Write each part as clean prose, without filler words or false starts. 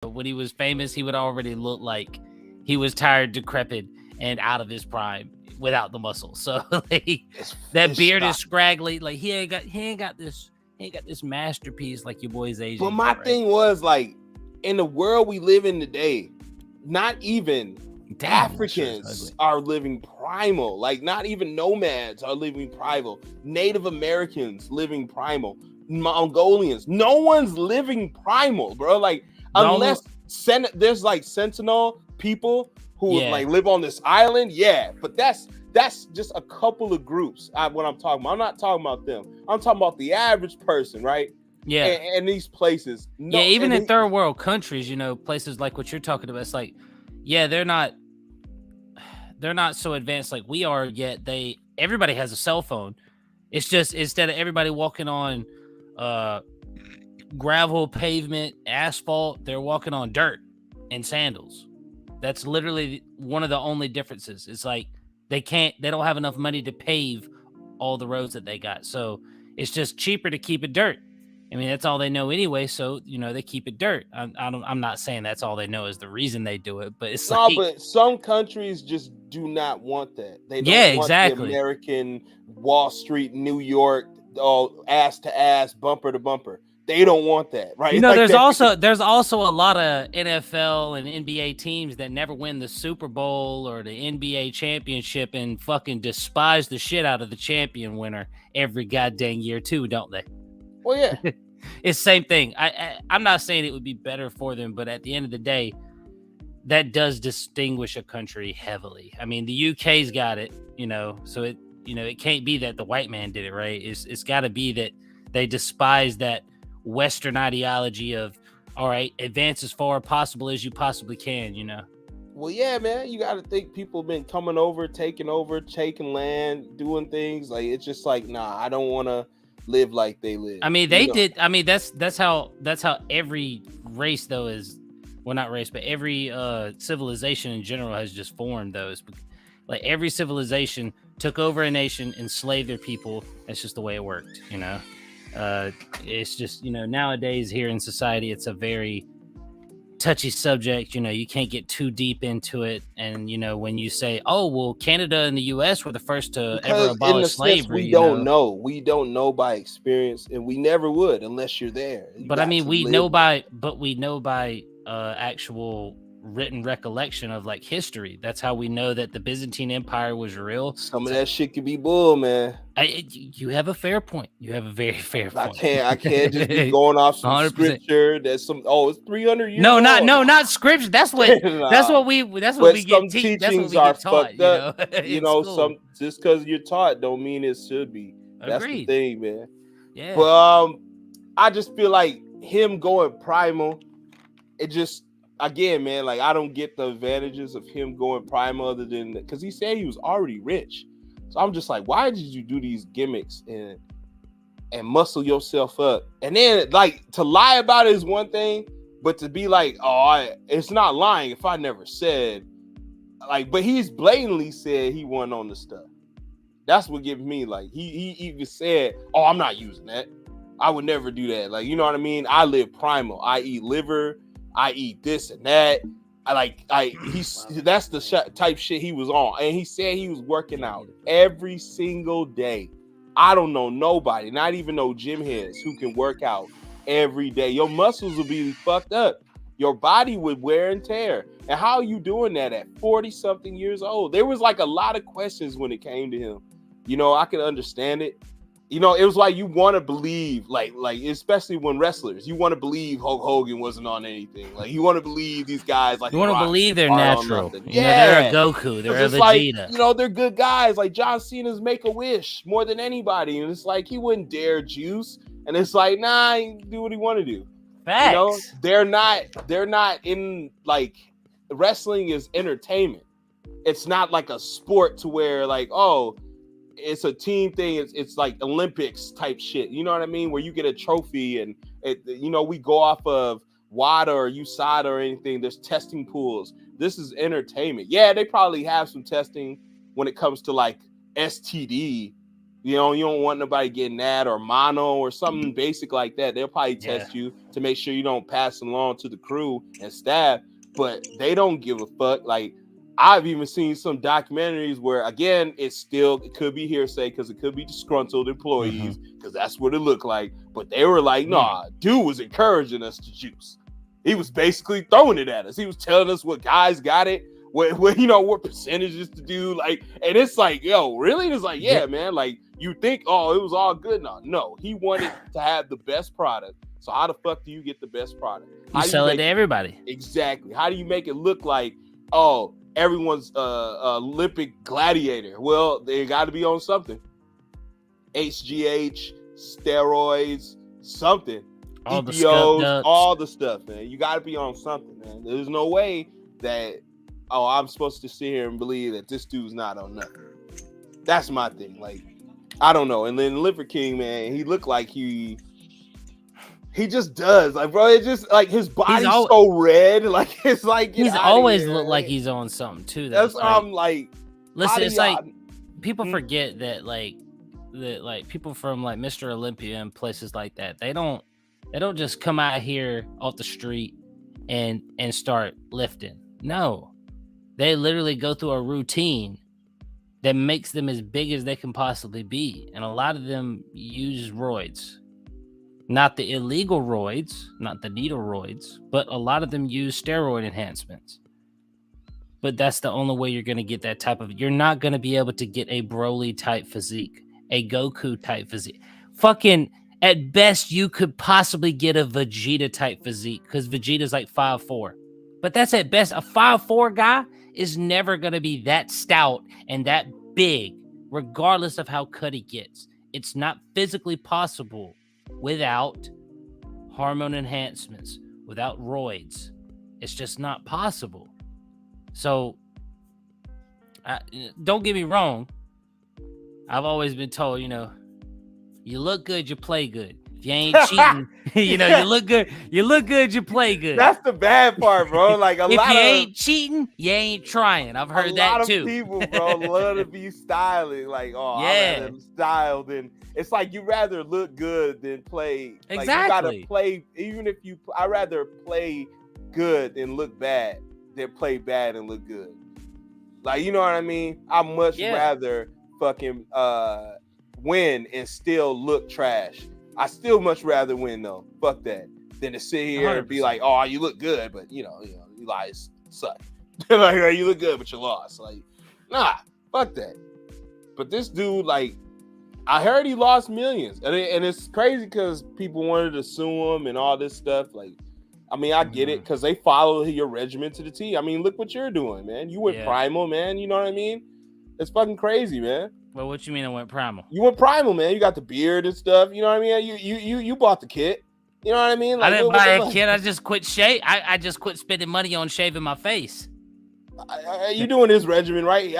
when he was famous, he would already look like he was tired, decrepit, and out of his prime without the muscle. So like, that it's beard is not. scraggly. Like he ain't got this masterpiece like your boy's Asian. But my thing was like, in the world we live in today, not even Africans are living primal. Like not even nomads are living primal. Native Americans living primal. Mongolians. No one's living primal, bro. Like unless there's like Sentinel people who like live on this island. Yeah, but that's just a couple of groups. What I'm talking about. I'm not talking about them. I'm talking about the average person, right? Yeah. And these places. No, yeah, even in third world countries, you know, places like what you're talking about, it's like, yeah, they're not so advanced like we are, yet everybody has a cell phone. It's just instead of everybody walking on gravel, pavement, asphalt, they're walking on dirt and sandals. That's literally one of the only differences. It's like they don't have enough money to pave all the roads that they got. So it's just cheaper to keep it dirt. I mean, that's all they know anyway. So, you know, they keep it dirt. I'm not saying that's all they know is the reason they do it, but it's but some countries just do not want that. They don't want the American Wall Street, New York, all ass to ass, bumper to bumper. They don't want that, right? You know, there's also a lot of NFL and NBA teams that never win the Super Bowl or the NBA championship and fucking despise the shit out of the champion winner every goddamn year too, don't they? Well, yeah. It's the same thing. I'm not saying it would be better for them, but at the end of the day, that does distinguish a country heavily. I mean, the UK's got it, you know, so it can't be that the white man did it, right? It's got to be that they despise that Western ideology of, all right, advance as far possible as you possibly can, you know? Well, yeah, man, you got to think people been coming over, taking land, doing things. Like, it's just like, nah, I don't want to live like they live. I mean, they did. I mean, that's how every race though is, well, not race, but every civilization in general has just formed those. Like every civilization took over a nation, enslaved their people. That's just the way it worked, you know? It's just, you know, nowadays here in society, it's a very touchy subject. You know, you can't get too deep into it. And, you know, when you say, oh, well, Canada and the US were the first to ever abolish slavery. We don't know by experience, and we never would unless you're there. But I mean, we know by actual written recollection of like history. That's how we know that the Byzantine Empire was real. Some of that shit could be bull, man. You have a fair point. You have a very fair point. I can't just be going off some 100%. Scripture. That's it's 300 years. No, not scripture. That's what we get. Some teachings are fucked up. You know, some just because you're taught don't mean it should be. That's the thing, man. Yeah. But I just feel like him going primal, it just. Again, man, like I don't get the advantages of him going primal other than because he said he was already rich. So I'm just like, why did you do these gimmicks and muscle yourself up? And then like to lie about it is one thing, but to be like, it's not lying if I never said like, but he's blatantly said he wasn't on the stuff. That's what gives me like he even said, I'm not using that. I would never do that. Like, you know what I mean? I live primal. I eat liver. I eat this and that. That's the type shit he was on. And he said he was working out every single day. I don't know nobody, not even no gym heads who can work out every day. Your muscles will be fucked up. Your body would wear and tear. And how are you doing that at 40 something years old? There was like a lot of questions when it came to him. You know, I could understand it. You know, it was like you want to believe, like especially when wrestlers, you want to believe Hulk Hogan wasn't on anything. Like you want to believe these guys, like you want to believe they're natural. Yeah, they're a Goku, they're a Vegeta. Like, you know, they're good guys. Like John Cena's Make-A-Wish more than anybody, and it's like he wouldn't dare juice. And it's like, nah, he can do what he want to do. Facts. You know, they're not in like wrestling is entertainment. It's not like a sport to where like, it's a team thing. It's like Olympics type shit. You know what I mean? Where you get a trophy and we go off of WADA or USADA or anything. There's testing pools. This is entertainment. Yeah, they probably have some testing when it comes to like STD You know, you don't want nobody getting that or mono or something basic like that. They'll probably test you to make sure you don't pass along to the crew and staff, but they don't give a fuck. Like, I've even seen some documentaries where, again, it could be hearsay because it could be disgruntled employees because that's what it looked like. But they were like, nah, dude was encouraging us to juice. He was basically throwing it at us. He was telling us what guys got it, what you know, what percentages to do. Like, and it's like, yo, really? It's like, yeah, man. Like, you think, oh, it was all good now. No, he wanted to have the best product. So how the fuck do you get the best product? You sell it to everybody. Exactly. How do you make it look like, oh, everyone's Olympic gladiator? Well, they got to be on something. HGH, steroids, something. All EPOs, all the stuff, man. You got to be on something, man. There's no way that, oh, I'm supposed to sit here and believe that this dude's not on nothing. That's my thing. Like, I don't know. And then Liver King, man, he looked like he just does. Like, bro, it's just like his body's so red. Like, it's like he's always looked like he's on something too. That's why I'm like, listen, it's like people forget that like people from like Mr. Olympia and places like that, they don't just come out here off the street and start lifting. No, they literally go through a routine that makes them as big as they can possibly be. And a lot of them use roids. Not the illegal roids, not the needle roids, but a lot of them use steroid enhancements. But that's the only way you're going to get that type of... You're not going to be able to get a Broly type physique, a Goku type physique. Fucking, at best, you could possibly get a Vegeta type physique because Vegeta's like 5'4". But that's at best. A 5'4" guy is never going to be that stout and that big, regardless of how cut he gets. It's not physically possible without hormone enhancements, without roids. It's just not possible. So, don't get me wrong. I've always been told, you know, you look good, you play good. If you ain't cheating, you know, you look good, you play good. That's the bad part, bro. Like, if you ain't cheating, you ain't trying. I've heard that too. A lot of people, bro, love to be styling. Like, oh, yeah. I'd rather style than... It's like you rather look good than play. Exactly. Like, you gotta play, even if you... I'd rather play good than look bad than play bad and look good. Like, you know what I mean? I'd much rather fucking win and still look trash. I still much rather win though. Fuck that. Than to sit here 100%. And be like, oh, you look good, but you know, you guys suck. Like, you look good, but you lost. Like, nah, fuck that. But this dude, like, I heard he lost millions, and it's crazy because people wanted to sue him and all this stuff. Like, I mean, I get it because they follow your regimen to the T. I mean, look what you're doing, man. You went primal, man. You know what I mean? It's fucking crazy, man. Well, what you mean I went primal? You went primal, man. You got the beard and stuff. You know what I mean? You bought the kit. You know what I mean? Like, I didn't buy a kit. I just quit I just quit spending money on shaving my face. You doing this regimen, right? You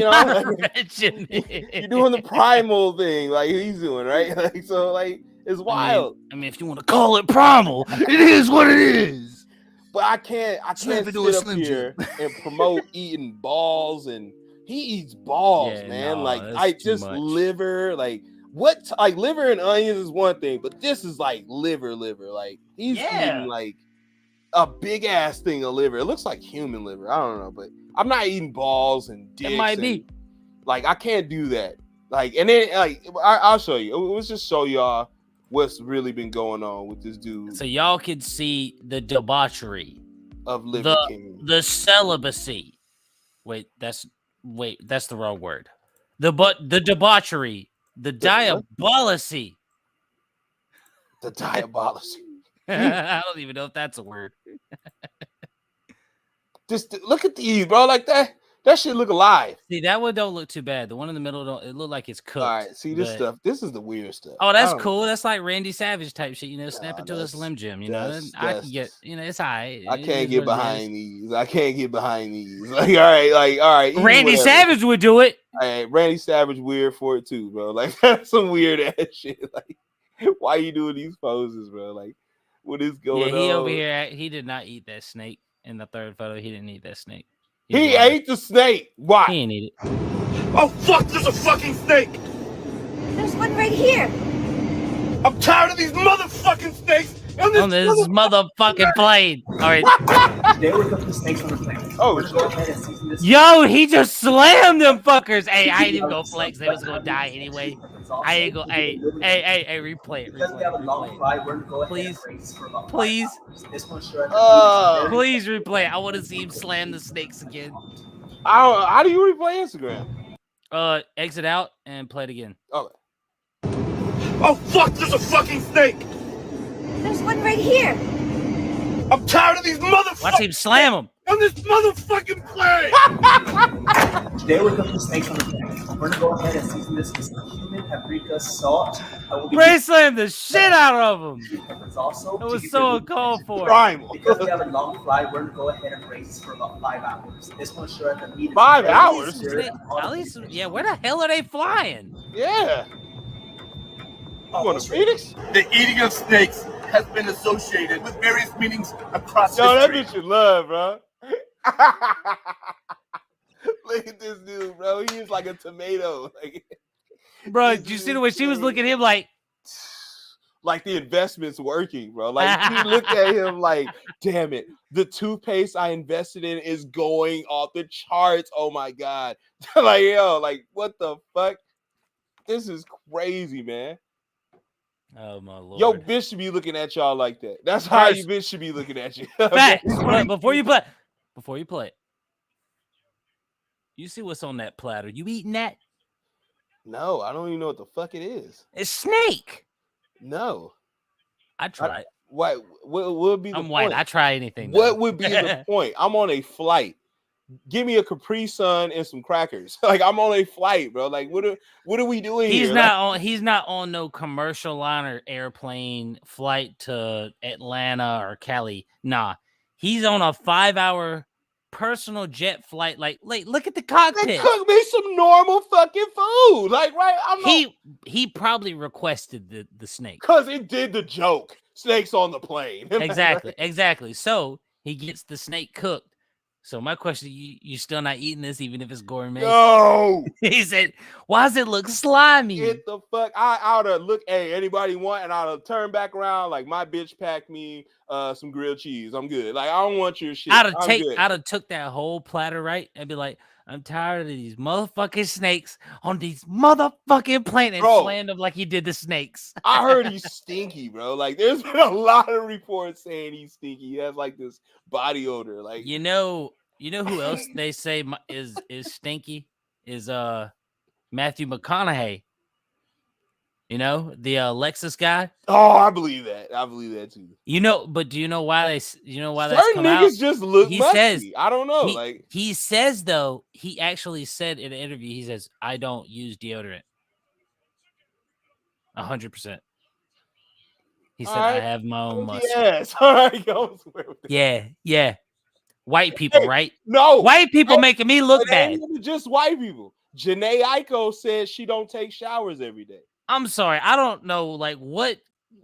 know, like, you're doing the primal thing, like he's doing, right? Like, so, like, it's wild. I mean, if you want to call it primal, it is what it is. But I can't sit up here and promote eating balls, and he eats balls, man. No, like, just much. Liver, like what? Like, liver and onions is one thing, but this is like liver. Like, he's eating like a big ass thing of liver. It looks like human liver. I don't know, but I'm not eating balls and dicks. It might be. Like, I can't do that. Like, and then like I'll show you. Let's just show y'all what's really been going on with this dude. So y'all can see the debauchery of Liver King. The celibacy. Wait, that's the wrong word. The debauchery. The diabolicy. The diabolicy. I don't even know if that's a word. Just look at these, bro. Like that shit look alive. See, that one don't look too bad. The one in the middle it look like it's cooked. All right, see this stuff. This is the weird stuff. Oh, that's cool. That's like Randy Savage type shit. You know, snap it to a Slim Jim. You know, I can get. You know, it's alright. I can't get behind these. Like, all right. Randy Savage would do it. All right, Randy Savage weird for it too, bro. Like, that's some weird ass shit. Like, why you doing these poses, bro? Like, what is going on? He over here. He did not eat that snake in the third photo. He didn't eat that snake. He ate the snake. Why? He didn't eat it. Oh, fuck, there's a fucking snake. There's one right here. I'm tired of these motherfucking snakes on this motherfucking plane. All right. Today we're cooking snakes on the plane. Oh, we're gonna go ahead and season this. Yo, he just slammed them fuckers. Hey, I ain't even gonna flex. They was gonna die anyway. I ain't go. Hey, replay it. Because we have a long flight, we're gonna go ahead Please. and race for about Please. 5 hours. This one's sure. Please replay it. I want to see him slam the snakes again. How do you replay Instagram? Exit out and play it again. Okay. Oh fuck! There's a fucking snake. There's one right here. I'm tired of these motherfuckers. Watch him slam him on this motherfucking plane. Today we're cooking snakes on the plane. We're gonna go ahead and season this with some cumin, paprika, salt. Bray slammed the shit out of him. Also, it was so uncalled for. Primal. Because we have a long flight, we're gonna go ahead and race for about 5 hours. This one's sure the meat. 5 hours? At least, yeah. Where the hell are they flying? Yeah. You going to Phoenix? The eating of snakes has been associated with various meanings across history. history. That bitch you love, bro. Look at this dude, bro. He is like a tomato. Bro, did you see the way she was looking at him like the investment's working, bro? Like he looked at him like, damn it, the toothpaste I invested in is going off the charts. Oh my God. Like, yo, like what the fuck? This is crazy, man. Oh my Lord. Yo, bitch should be looking at y'all like that. That's how you bitch should be looking at you. Facts. Before you play it, you see what's on that platter. You eating that? No, I don't even know what the fuck it is. It's snake. No. I tried. What would be the I'm point? white. I try anything. What would be the point? I'm on a flight. Give me a Capri Sun and some crackers. Like I'm on a flight, bro. Like what are we doing here? He's not on no commercial line or airplane flight to Atlanta or Cali. Nah. He's on a 5-hour personal jet flight. Like look at the cockpit. They cook me some normal fucking food. Like, right? He probably requested the snake. Because it did the joke. Snakes on the plane. Exactly. So he gets the snake cooked. So my question, you still not eating this even if it's gourmet? No. He said, why does it look slimy? Get the fuck. I oughta look, hey, anybody want? And I'll turn back around like my bitch packed me some grilled cheese. I'm good. Like I don't want your shit. I'd have took that whole platter, right? And be like, I'm tired of these motherfucking snakes on these motherfucking planes and slammed them like he did the snakes. I heard he's stinky, bro. Like there's been a lot of reports saying he's stinky. He has like this body odor. Like you know who else they say is stinky is Matthew McConaughey. You know, the Lexus guy. Oh, I believe that. I believe that too. But do you know why that's come certain niggas out? just look musty. Says, I don't know. He says though, he actually said in an interview, he says, I don't use deodorant. 100%. He said, I have my own muscle. Yes. All right, go. Yeah. White people, right? No. White people making me look bad. Just white people. Janae Aiko says she don't take showers every day. I'm sorry. I don't know like what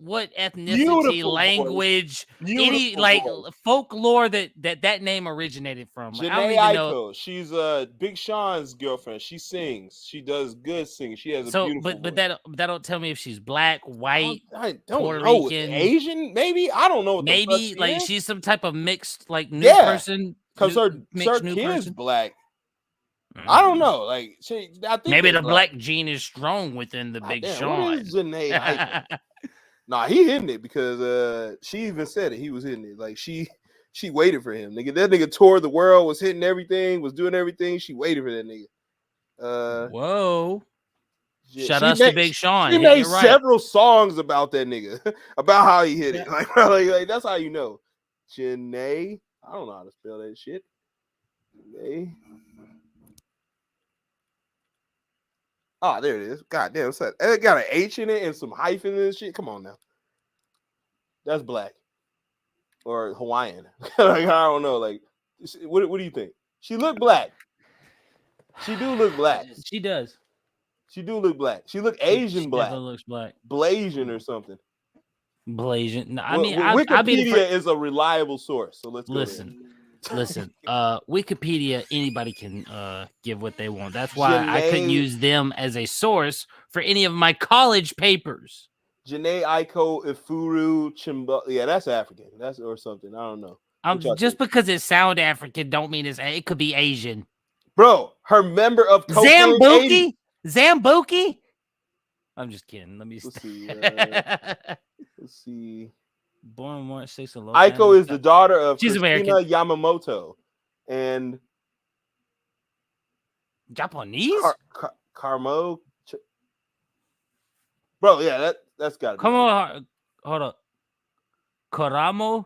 ethnicity, Beautiful language, any like folklore that name originated from. Janae Aiko. She's Big Sean's girlfriend. She sings. She does good singing. She has a beautiful but that don't tell me if she's black, white, I don't Puerto know. Rican, Asian, maybe. I don't know. What maybe like she's some type of mixed like new person. Because her kid's black. I don't know. Like, I think maybe the black gene is strong within the Big Sean. What is Janae? Nah, he hitting it because she even said it. He was hitting it. Like she waited for him. Nigga, that nigga toured the world, was hitting everything, was doing everything. She waited for that nigga. Whoa. Yeah, shout out to Big Sean. He made several songs about that nigga, about how he hit it. Like that's how you know. Janae. I don't know how to spell that shit. Janae. Oh, there it is. God damn, it got an H in it and some hyphen and shit. Come on now. That's black. Or Hawaiian. Like, I don't know. Like, what do you think? She look black. She do look black. She does. She do look black. She look Asian black. She looks black. Blasian or something. Blasian. No, I mean, Wikipedia is a reliable source. So let's listen. Listen, Wikipedia, anybody can give what they want. That's why I couldn't use them as a source for any of my college papers. Janae Aiko Ifuru Chimba. Yeah, that's African. That's or something. I don't know. Just because it sound African don't mean it could be Asian. Bro, her member of Cocaine 80. Zambuki? I'm just kidding. Let's see. Born March 6th. Aiko is the daughter of She's Christina American. Yamamoto and Japanese? Carmo. Bro, yeah, that's got to be. Come on, hold up. Karamo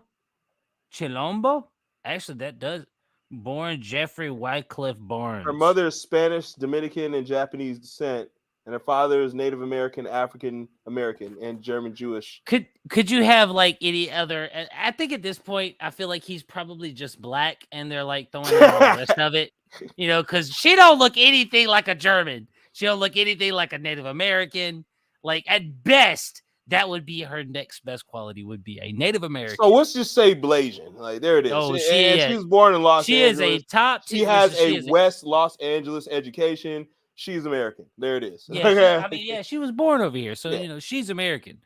Chilombo? Actually, that does. Born Jeffrey Wycliffe Barnes. Her mother is Spanish, Dominican, and Japanese descent, and her father is Native American, African American, and German Jewish. Could you have like any other? I think at this point, I feel like he's probably just black, and they're like throwing in all the rest of it, because she don't look anything like a German. She don't look anything like a Native American. Like at best, that would be her next best quality. Would be a Native American. So let's just say Blasian. Like there it is. Oh, she was born in Los Angeles. She is a top. She has a West Los Angeles education. She's American. There it is. Yeah, she was born over here, so she's American.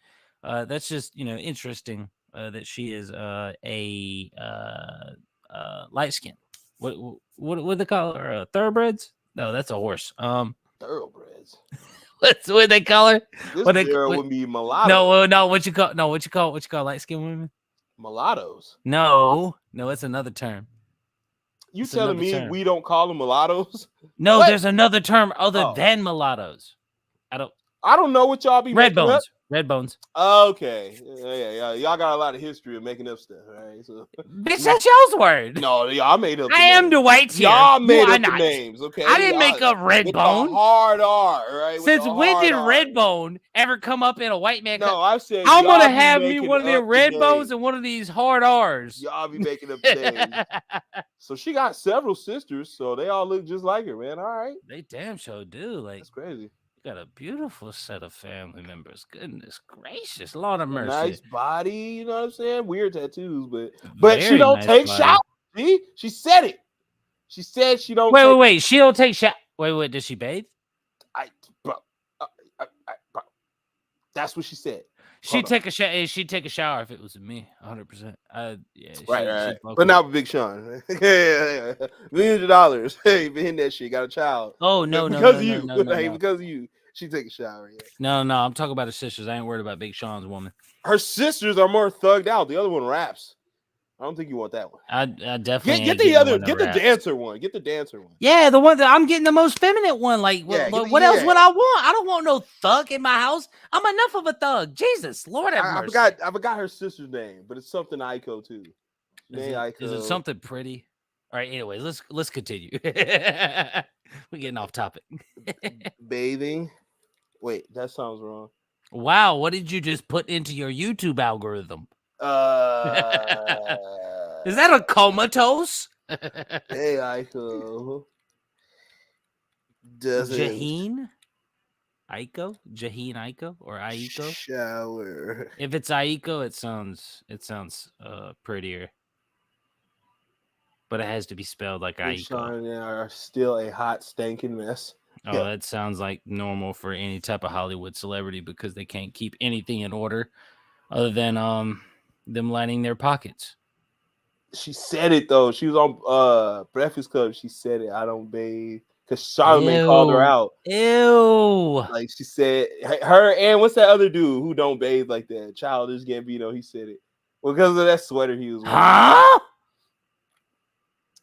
That's just interesting that she is a light skin. What they call her? Thoroughbreds? No, that's a horse. Thoroughbreds. What they call her? This girl would be mulatto. No. What you call light skinned women? Mulattoes. No, it's another term. You telling me we don't call them mulattoes? No, there's another term other than mulattoes. I don't know what y'all be red bones. Red bones. Okay. Yeah. Y'all got a lot of history of making up stuff, right? So, bitch, that's y'all's word. No, y'all made up. I am the white here. Y'all made up the names, okay? I didn't make up red bone. Hard R, right? Since when did red bone ever come up in a white man? No, I said I'm gonna have me one of the red bones and one of these hard R's. Y'all be making up the names. So she got several sisters, so they all look just like her, man. All right. They damn sure do. Like that's crazy. Got a beautiful set of family members. Goodness gracious, Lord of mercy. Nice body, you know what I'm saying? Weird tattoos, but she don't take showers. See, she said it. She said she don't. Wait. She don't take shower. Wait. Does she bathe? Bro. That's what she said. She'd take a shower. She'd take a shower if it was me, 100%. Yeah, right. But not with Big Sean. Yeah. Millions of dollars. Hey, been hitting that shit. Got a child. Oh no, because of you. Because of you. She take a shower. Yeah. No. I'm talking about her sisters. I ain't worried about Big Sean's woman. Her sisters are more thugged out. The other one raps. I don't think you want that one. I definitely get the other. Get the dancer one. Get the dancer one. Yeah, the one that I'm getting the most feminine one. Like, what else would I want? I don't want no thug in my house. I'm enough of a thug. Jesus, Lord have mercy. I forgot her sister's name, but it's something Aiko too. Is it something pretty? All right. Anyways, let's continue. We're getting off topic. Bathing. Wait, that sounds wrong. Wow, what did you just put into your YouTube algorithm? Is that a comatose? Hey, Aiko. Jaheen Aiko or Aiko? Shower. If it's Aiko, it sounds prettier. But it has to be spelled like Aiko. Sean are still a hot stinking mess. Oh, yeah. That sounds like normal for any type of Hollywood celebrity because they can't keep anything in order other than them lining their pockets. She said it though. She was on Breakfast Club. She said it. I don't bathe because Charlamagne called her out. Ew. Like she said, her and what's that other dude who don't bathe like that? Childish Gambino. He said it because of that sweater he was wearing. Huh?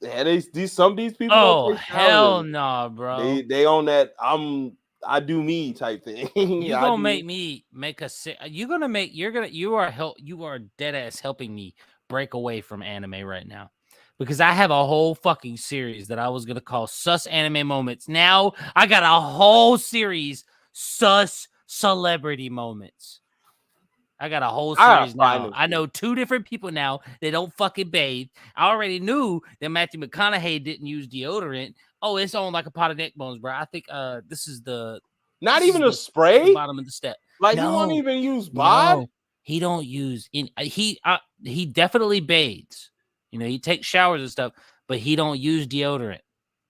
Yeah, some of these people. Oh hell no, nah, bro. They on that I do me type thing. You gonna make me make a. You are dead ass helping me break away from anime right now, because I have a whole fucking series that I was gonna call Sus Anime Moments. Now I got a whole series Sus Celebrity Moments. I got a whole series now. I know 2 different people now. They don't fucking bathe. I already knew that Matthew McConaughey didn't use deodorant. Oh, it's on like a pot of neck bones, bro. I think this is the spray bottom of the step. Like he won't even use bod. No, he don't use in he definitely bathes. You know, he takes showers and stuff, but he don't use deodorant.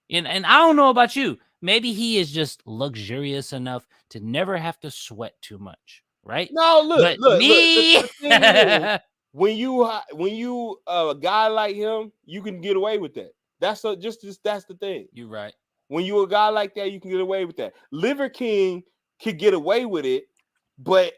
And I don't know about you. Maybe he is just luxurious enough to never have to sweat too much, right? No, look, But look, look. me, The thing is, when you a guy like him, you can get away with that. That's that's the thing. you're right. When you a guy like that, you can get away with that. Liver King could get away with it, but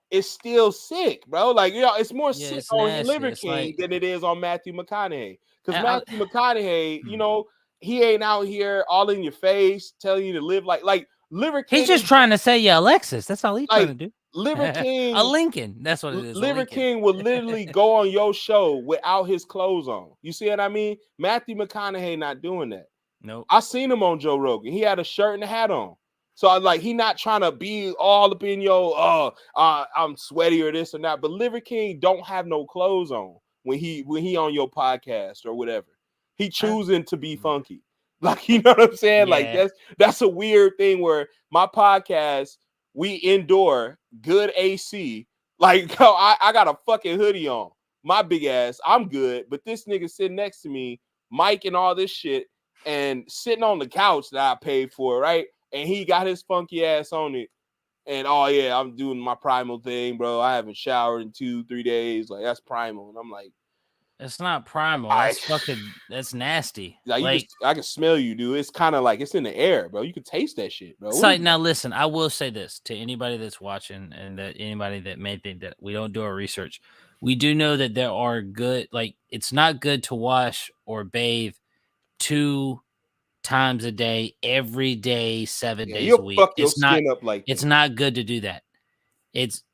it's still sick, bro. Like, you know, it's more Yeah, sick it's on nasty. Liver It's King like, than it is on Matthew McConaughey. Because I- Matthew McConaughey, you Hmm. know, he ain't out here all in your face telling you to live like Liver King. he's just trying to say, yeah, Alexis. That's all he's trying to like do. Liver A King. Lincoln. That's what it is. A Liver Lincoln. King will literally go on your show without his clothes on. You see what I mean? Matthew McConaughey not doing that. Nope. I seen him on Joe Rogan. He had a shirt and a hat on. So I like he not trying to be all up in your I'm sweaty or this or that. But Liver King don't have no clothes on when he on your podcast or whatever. He choosing to be funky. Like, you know what I'm saying? Like Yeah. that's a weird thing where my podcast, we indoor, good AC. Like, I got a fucking hoodie on. My big ass, I'm good. But this nigga sitting next to me, Mike and all this shit, and sitting on the couch that I paid for, right? And he got his funky ass on it. And oh yeah, I'm doing my primal thing, bro. I haven't showered in 2-3 days. Like, that's primal. And I'm like, It's not primal. That's fucking. That's nasty. like I can smell you, dude. It's kind of like it's in the air, bro. You can taste that shit, bro. It's like, now listen, I will say this to anybody that's watching and that anybody that may think that we don't do our research. We do know that there are good, like, it's not good to wash or bathe 2 times a day, every day, 7 days a you'll week. fuck your It's not, skin up like it's that. not good to do that.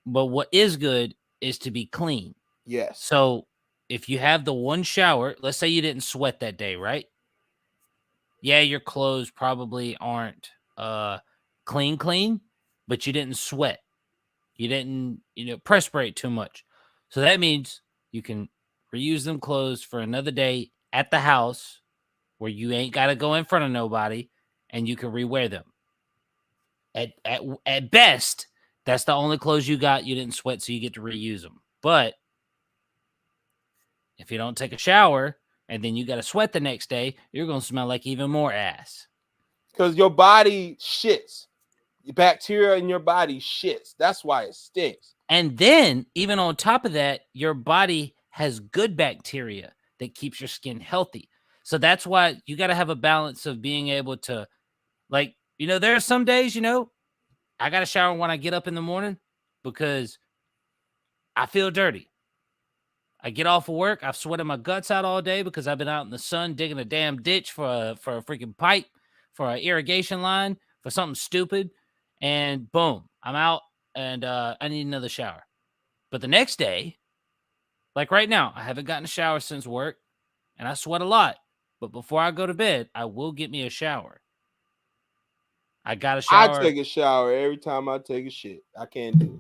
But what is good is to be clean. Yes. So if you have the one shower, let's say you didn't sweat that day, right? Yeah, your clothes probably aren't clean, but you didn't sweat. You didn't, perspirate too much. So that means you can reuse them clothes for another day at the house where you ain't got to go in front of nobody, and you can rewear them. At best, that's the only clothes you got. You didn't sweat, so you get to reuse them. But if you don't take a shower and then you got to sweat the next day, you're going to smell like even more ass. Because your body shits. The bacteria in your body shits. That's why it stinks. And then, even on top of that, your body has good bacteria that keeps your skin healthy. So that's why you got to have a balance of being able to, like, there are some days, I got to shower when I get up in the morning because I feel dirty. I get off of work, I've sweated my guts out all day because I've been out in the sun digging a damn ditch for a freaking pipe, for an irrigation line, for something stupid. And boom, I'm out and I need another shower. But the next day, like right now, I haven't gotten a shower since work and I sweat a lot. But before I go to bed, I will get me a shower. I got a shower. I take a shower every time I take a shit. I can't do it.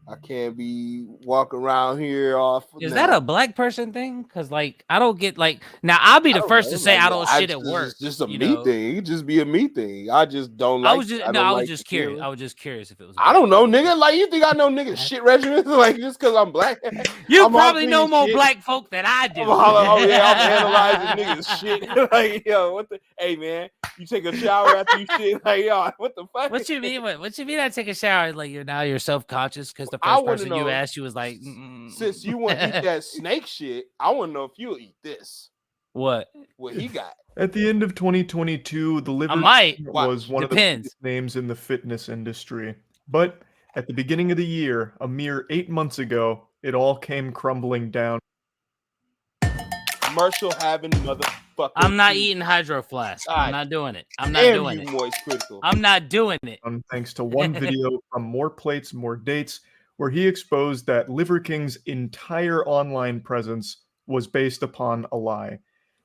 I can't be walking around here off. Is that a black person thing? Because, like, I don't get, like, now I'll be the first to say I don't shit at work. It's just a me thing. It just be a me thing. I just don't like. I was just curious. I was just curious if it was. I don't know, nigga. Like, you think I know nigga shit regimens? Like, just because I'm black? You probably know more black folk than I do. Oh yeah, I'm analyzing niggas shit. Like, yo, what the? Hey man, you take a shower after you shit? Like, yo, what the fuck? What you mean? What you mean? I take a shower? Like, you're self conscious because the first person you asked you was like, since you want to eat that snake shit, I want to know if you'll eat this. What he got? At the end of 2022, the Liver was one of the biggest names in the fitness industry. But at the beginning of the year, a mere 8 months ago, it all came crumbling down. Commercial having motherfucker. I'm not eating Hydro Flask. I'm not doing it. I'm not doing it. Moist critical. I'm not doing it. Thanks to one video from More Plates, More Dates, where he exposed that Liver King's entire online presence was based upon a lie.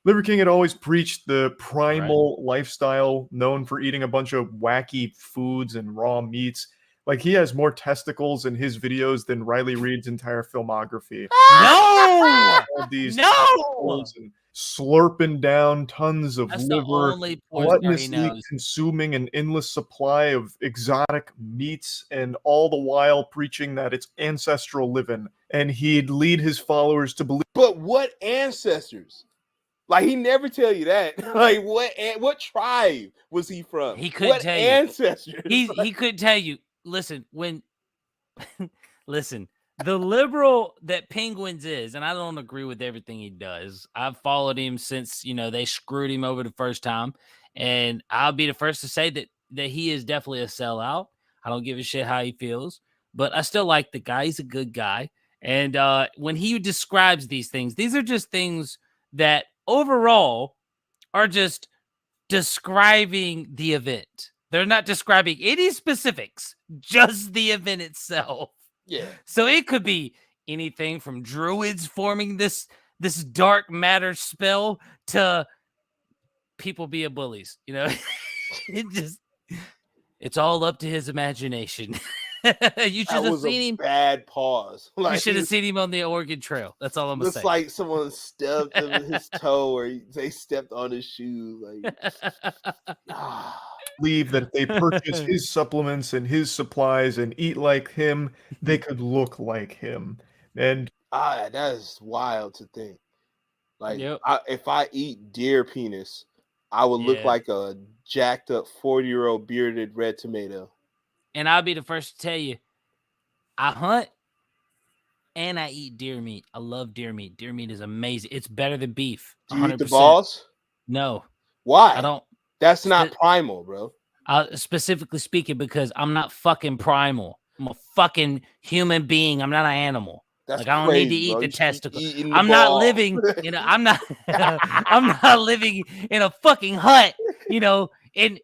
Liver King had always preached the primal lifestyle, known for eating a bunch of wacky foods and raw meats. Like, he has more testicles in his videos than Riley Reid's entire filmography. No! All these No! And slurping down tons of liver, gluttonously consuming an endless supply of exotic meats, and all the while preaching that it's ancestral living and he'd lead his followers to believe. But what ancestors? Like, he never tell you that. Like, what tribe was he from? He couldn't What tell you. ancestors? He couldn't tell you. Listen, listen, the liberal that Penguins is, and I don't agree with everything he does. I've followed him since, they screwed him over the first time. And I'll be the first to say that he is definitely a sellout. I don't give a shit how he feels, but I still like the guy. He's a good guy. And when he describes these things, these are just things that overall are just describing the event. They're not describing any specifics, just the event itself. Yeah. So it could be anything from druids forming this dark matter spell to people being bullies. It's all up to his imagination. You should have seen him. Bad pause. You should have seen him on the Oregon Trail. That's all I'm gonna say. Looks like someone stepped on his toe, or they stepped on his shoe. Like, believe that if they purchase his supplements and his supplies and eat like him, they could look like him. And that is wild to think. Like, Yep. If I eat deer penis, I would look like a jacked up 40-year-old bearded red tomato. And I'll be the first to tell you, I hunt and I eat deer meat. I love deer meat. Deer meat is amazing. It's better than beef. 100%. Do you eat the balls? No. Why? I don't. That's not primal, bro. Specifically speaking, because I'm not fucking primal. I'm a fucking human being. I'm not an animal. That's I don't crazy, need to eat bro. the You testicle. eating the I'm not ball. living, I'm not I'm not living in a fucking hut, and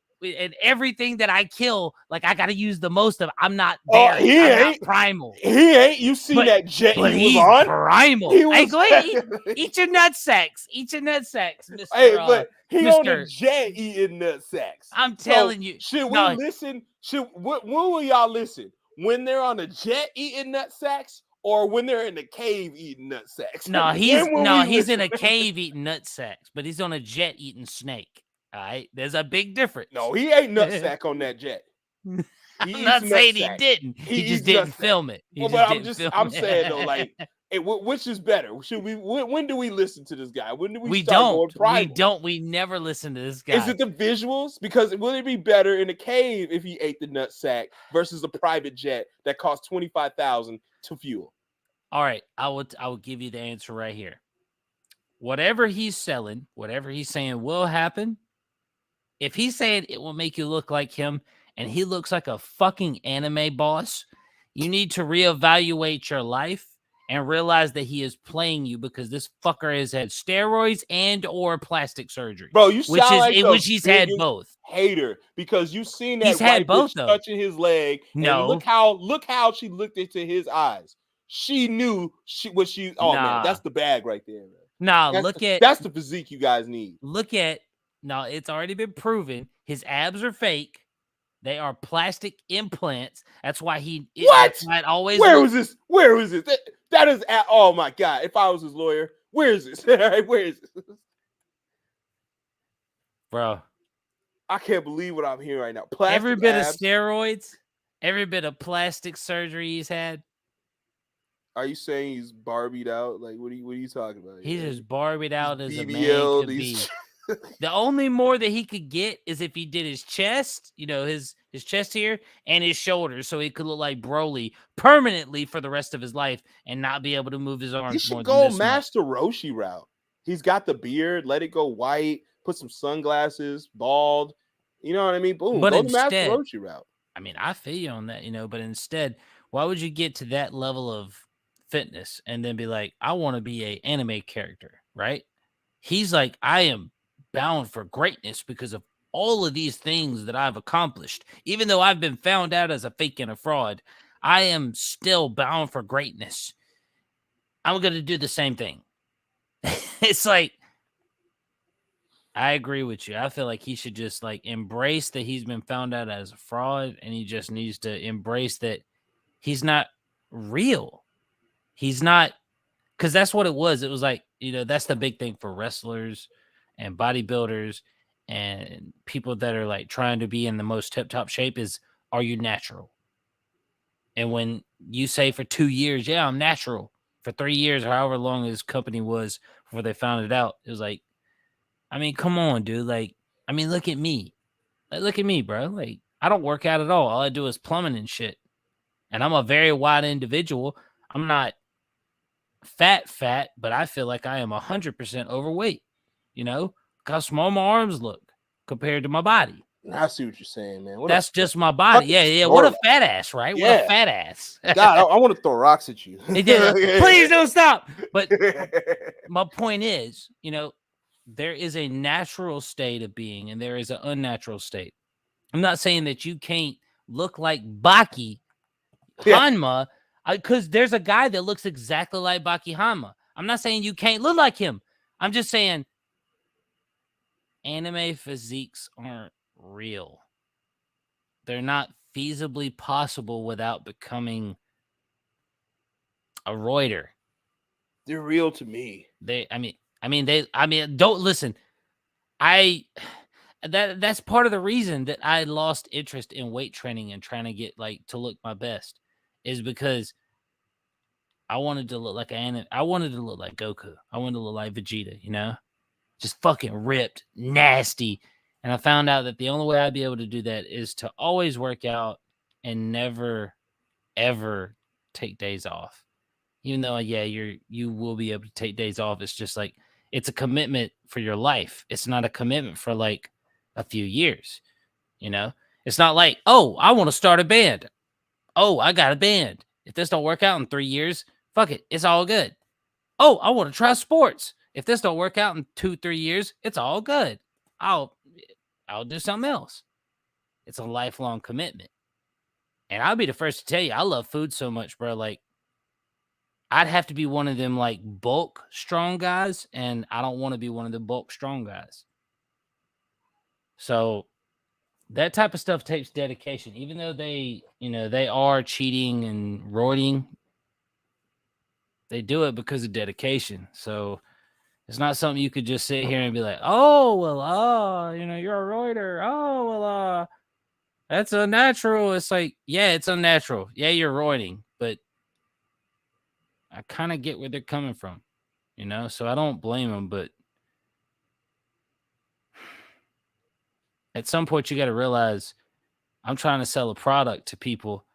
everything that I kill, like I gotta use the most of. I'm not there. I'm not primal. He ain't. You seen that jet But he was he's on? primal. He Hey, was- go ahead, eat your nut sacks. Eat your nut sacks, Mr. Hey, but he on Mr. the jet eating nut sacks. I'm telling you. Should we No. listen? When will y'all listen? When they're on the jet eating nut sacks, or when they're in the cave eating nut sacks? No, he's When will we in a listen? cave eating nut sacks, but he's on a jet eating snake. All right, there's a big difference. No, he ate nut sack on that jet. I'm not saying he didn't. He just didn't film it. I'm saying though, like, hey, which is better? Should we? When do we listen to this guy? When do we? We start don't. Going primal? We don't. We never listen to this guy. Is it the visuals? Because will it be better in a cave if he ate the nut sack versus a private jet that costs $25,000 to fuel? All right, I would give you the answer right here. Whatever he's selling, whatever he's saying will happen. If he's saying it will make you look like him and he looks like a fucking anime boss, you need to reevaluate your life and realize that he is playing you, because this fucker has had steroids and or plastic surgery. Bro, you sound which he's had both. Hater, because you seen that He's had white both, bitch though. touching his leg. No. And look how she looked into his eyes. She knew what she. Oh man, that's the bag right there. Man. Nah, That's the physique you guys need. No, it's already been proven. His abs are fake. They are plastic implants. That's why What? Always. Where was this? Where was it? That is. Oh my god! If I was his lawyer, where is this? Where is this? Bro, I can't believe what I'm hearing right now. Plastic every bit abs. of steroids, every bit of plastic surgery he's had. Are you saying he's Barbied out? Like, what are you talking about? He's as Barbied out as a man BBL, could be. The only more that he could get is if he did his chest, his chest here and his shoulders, so he could look like Broly permanently for the rest of his life and not be able to move his arms. He should more go than this Master Roshi route. He's got the beard. Let it go white. Put some sunglasses. Bald. You know what I mean? Boom. But go instead, the Master Roshi route. I mean, I feel you on that, but instead, why would you get to that level of fitness and then be like, I want to be an anime character, right? He's like, I am bound for greatness because of all of these things that I've accomplished. Even though I've been found out as a fake and a fraud, I am still bound for greatness. I'm going to do the same thing. It's like, I agree with you. I feel like he should just embrace that he's been found out as a fraud, and he just needs to embrace that he's not real. He's not, because that's what it was. It was like, that's the big thing for wrestlers and bodybuilders and people that are trying to be in the most tip-top shape is, are you natural? And when you say for 2 years, yeah, I'm natural, for 3 years or however long his company was before they found it out. It was like, I mean, come on, dude. Like, I mean, look at me. Like, look at me, bro. Like, I don't work out at all. All I do is plumbing and shit. And I'm a very wide individual. I'm not fat, but I feel like I am 100% overweight. You know, look how small my arms look compared to my body. I see what you're saying, man. That's just my body. Yeah. What a fat ass, right? What a fat ass. God, I want to throw rocks at you. Please don't stop. But my point is, you know, there is a natural state of being and there is an unnatural state. I'm not saying that you can't look like Baki Hanma, because there's a guy that looks exactly like Baki Hanma. I'm not saying you can't look like him. I'm just saying anime physiques aren't real. They're not feasibly possible without becoming a roider. They're real to me. Don't listen. That's part of the reason that I lost interest in weight training and trying to get to look my best is because I wanted to look like I wanted to look like Goku. I wanted to look like Vegeta, you know, just fucking ripped, nasty. And I found out that the only way I'd be able to do that is to always work out and never, ever take days off. Even though, you will be able to take days off. It's just like, it's a commitment for your life. It's not a commitment for like a few years, you know? It's not like, oh, I want to start a band. Oh, I got a band. If this don't work out in 3 years, fuck it. It's all good. Oh, I want to try sports. If this don't work out in 2-3 years, it's all good. I'll do something else. It's a lifelong commitment. And I'll be the first to tell you, I love food so much, bro. Like, I'd have to be one of them like bulk strong guys, and I don't want to be one of the bulk strong guys. So that type of stuff takes dedication, even though they are cheating and roiding. They do it because of dedication. So it's not something you could just sit here and be like, oh, well, you're a roider. Oh, well, that's unnatural. It's like, yeah, it's unnatural. Yeah, you're roiding, but I kind of get where they're coming from, you know? So I don't blame them, but at some point you got to realize I'm trying to sell a product to people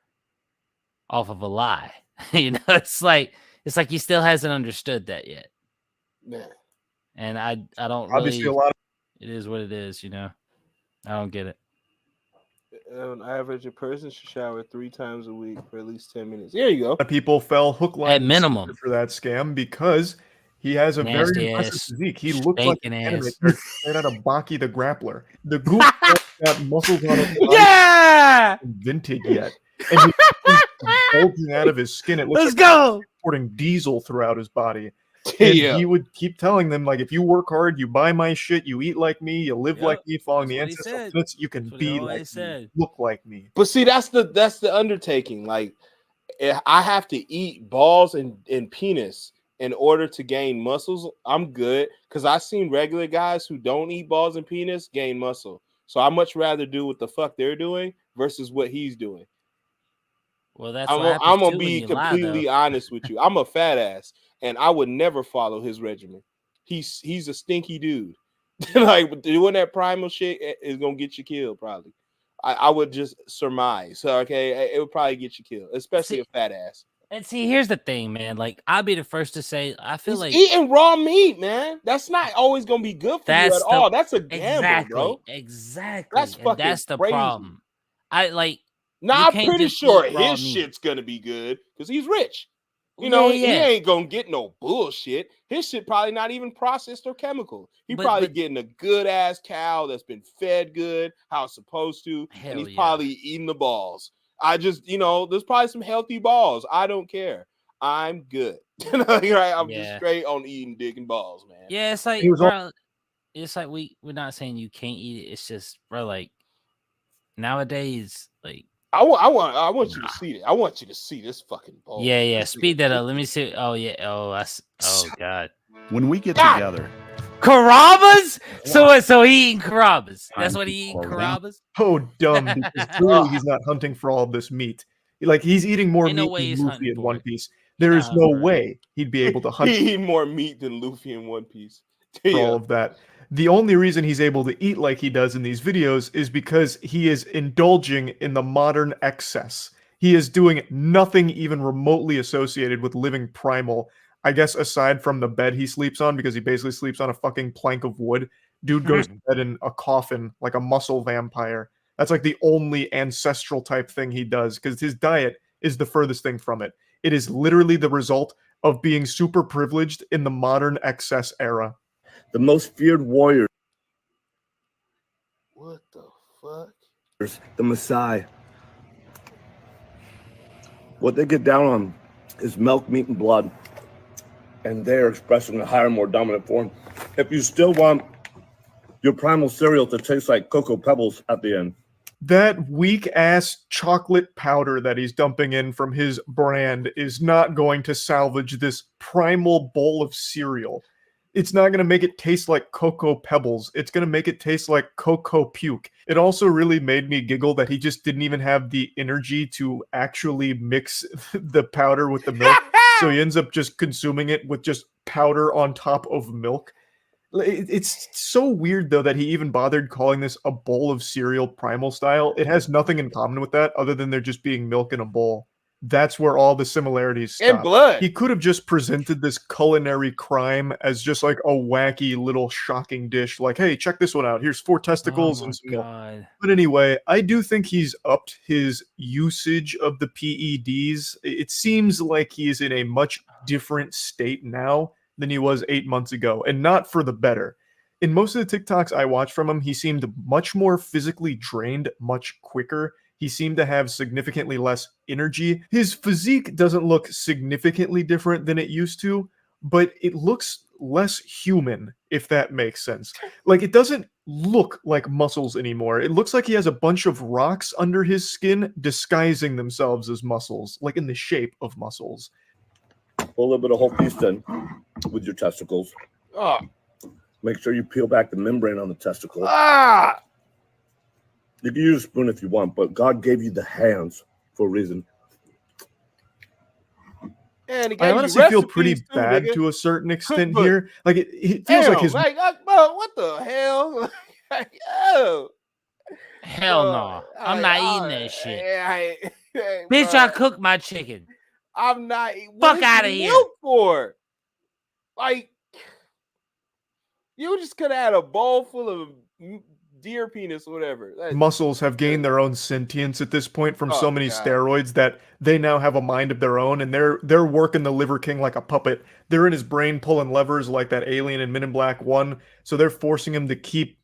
off of a lie. You know, it's like he still hasn't understood that yet. Man. And I don't Obviously really, a lot of it is what it is, you know? I don't get it. On average, a person should shower 3 times a week for at least 10 minutes. There you go. people fell hook, line, At and minimum. sinker for that scam because he has a Nasty very impressive ass, physique. He looks like an stinking anime ass. character straight out of Baki the Grappler. The goof got muscles on his body Yeah! vintage yet. And he's bulging out of his skin. It looks Let's like go! he's pouring diesel throughout his body. And he would keep telling them, like, if you work hard, you buy my shit, you eat like me, you live like me, following the That's what he ancestral said. tenets, you can That's what he be always like me, said. look like me. But see, that's the undertaking. Like, I have to eat balls and penis in order to gain muscles. I'm good because I've seen regular guys who don't eat balls and penis gain muscle. So I much rather do what the fuck they're doing versus what he's doing. Well, that's I'm gonna be completely lie, honest with you. I'm a fat ass, and I would never follow his regimen. He's a stinky dude. Like, doing that primal shit is gonna get you killed, probably. I would just surmise. Okay, it would probably get you killed, especially a fat ass. And see, here's the thing, man. Like, I'll be the first to say, I feel like eating raw meat, man. That's not always gonna be good for you at all. That's a gamble, bro. Exactly. That's the crazy. problem. I'm pretty sure his shit's gonna be good because he's rich. You know, he ain't gonna get no bullshit. His shit probably not even processed or chemical. He probably getting a good ass cow that's been fed good, how it's supposed to, and he's probably eating the balls. There's probably some healthy balls. I don't care. I'm good. I'm just straight on eating dick and balls, man. Yeah, it's like, bro, it's like we're not saying you can't eat it. It's just, bro, like nowadays, like I want you to see it. I want you to see this fucking ball. Yeah. Speed that up. Let me see. Oh yeah. Oh god. When we get together, Carrabba's? So he eating Carrabba's. That's what he eating, Carrabba's? Oh, dumb, because clearly he's not hunting for all of this meat. Like, he's eating more meat than Luffy in One Piece. There is no bro. way he'd be able to hunt He eat more meat than Luffy in One Piece. for all of that. The only reason he's able to eat like he does in these videos is because he is indulging in the modern excess. He is doing nothing even remotely associated with living primal. I guess aside from the bed he sleeps on, because he basically sleeps on a fucking plank of wood. Dude goes to bed in a coffin like a muscle vampire. That's like the only ancestral type thing he does, because his diet is the furthest thing from it. It is literally the result of being super privileged in the modern excess era. The most feared warriors, What the fuck? the Maasai. What they get down on is milk, meat, and blood. And they're expressing a higher, more dominant form. If you still want your primal cereal to taste like Cocoa Pebbles at the end. That weak-ass chocolate powder that he's dumping in from his brand is not going to salvage this primal bowl of cereal. It's not going to make it taste like Cocoa Pebbles. It's going to make it taste like Cocoa Puke. It also really made me giggle that he just didn't even have the energy to actually mix the powder with the milk. So he ends up just consuming it with just powder on top of milk. It's so weird, though, that he even bothered calling this a bowl of cereal primal style. It has nothing in common with that other than there just being milk in a bowl. That's where all the similarities stop. And blood. He could have just presented this culinary crime as just like a wacky little shocking dish. Like, hey, check this one out. Here's 4 testicles and some milk. But anyway, I do think he's upped his usage of the PEDs. It seems like he is in a much different state now than he was 8 months ago, and not for the better. In most of the TikToks I watched from him, he seemed much more physically drained much quicker. He seemed to have significantly less energy. His physique doesn't look significantly different than it used to, but it looks less human, if that makes sense. Like, it doesn't look like muscles anymore. It looks like he has a bunch of rocks under his skin disguising themselves as muscles, like in the shape of muscles. Pull a little bit of whole piece then with your testicles. Oh. Make sure you peel back the membrane on the testicle. Ah! You can use a spoon if you want, but God gave you the hands for a reason. Man, I honestly feel pretty bad to a certain extent here. Like, it feels like his... bro, what the hell? Oh. Hell no. I'm not eating that shit. Bitch, I cook my chicken. I'm not. Fuck out of here. Milk for? Like, you just could have had a bowl full of deer penis or whatever. Muscles have gained their own sentience at this point from so many steroids that they now have a mind of their own, and they're working the Liver King like a puppet. They're in his brain pulling levers like that alien in Men in Black 1. So they're forcing him to keep,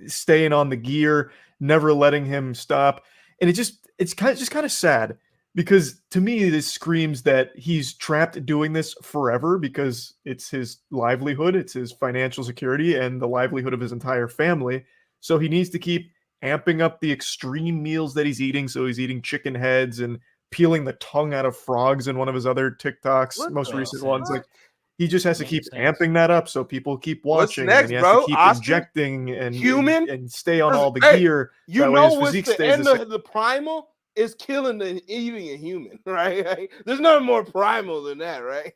staying on the gear, never letting him stop. And it's kind of sad. Because to me, this screams that he's trapped doing this forever because it's his livelihood, it's his financial security, and the livelihood of his entire family. So he needs to keep amping up the extreme meals that he's eating. So he's eating chicken heads and peeling the tongue out of frogs in one of his other TikToks, most recent ones. Like, he just has to keep amping that up so people keep watching. What's next, and he has bro? to keep Oscar? Injecting and stay on all the Hey, gear. You that way know his what's physique the stays end the same. of the primal? Is killing and eating a human, right? Like, there's nothing more primal than that, right?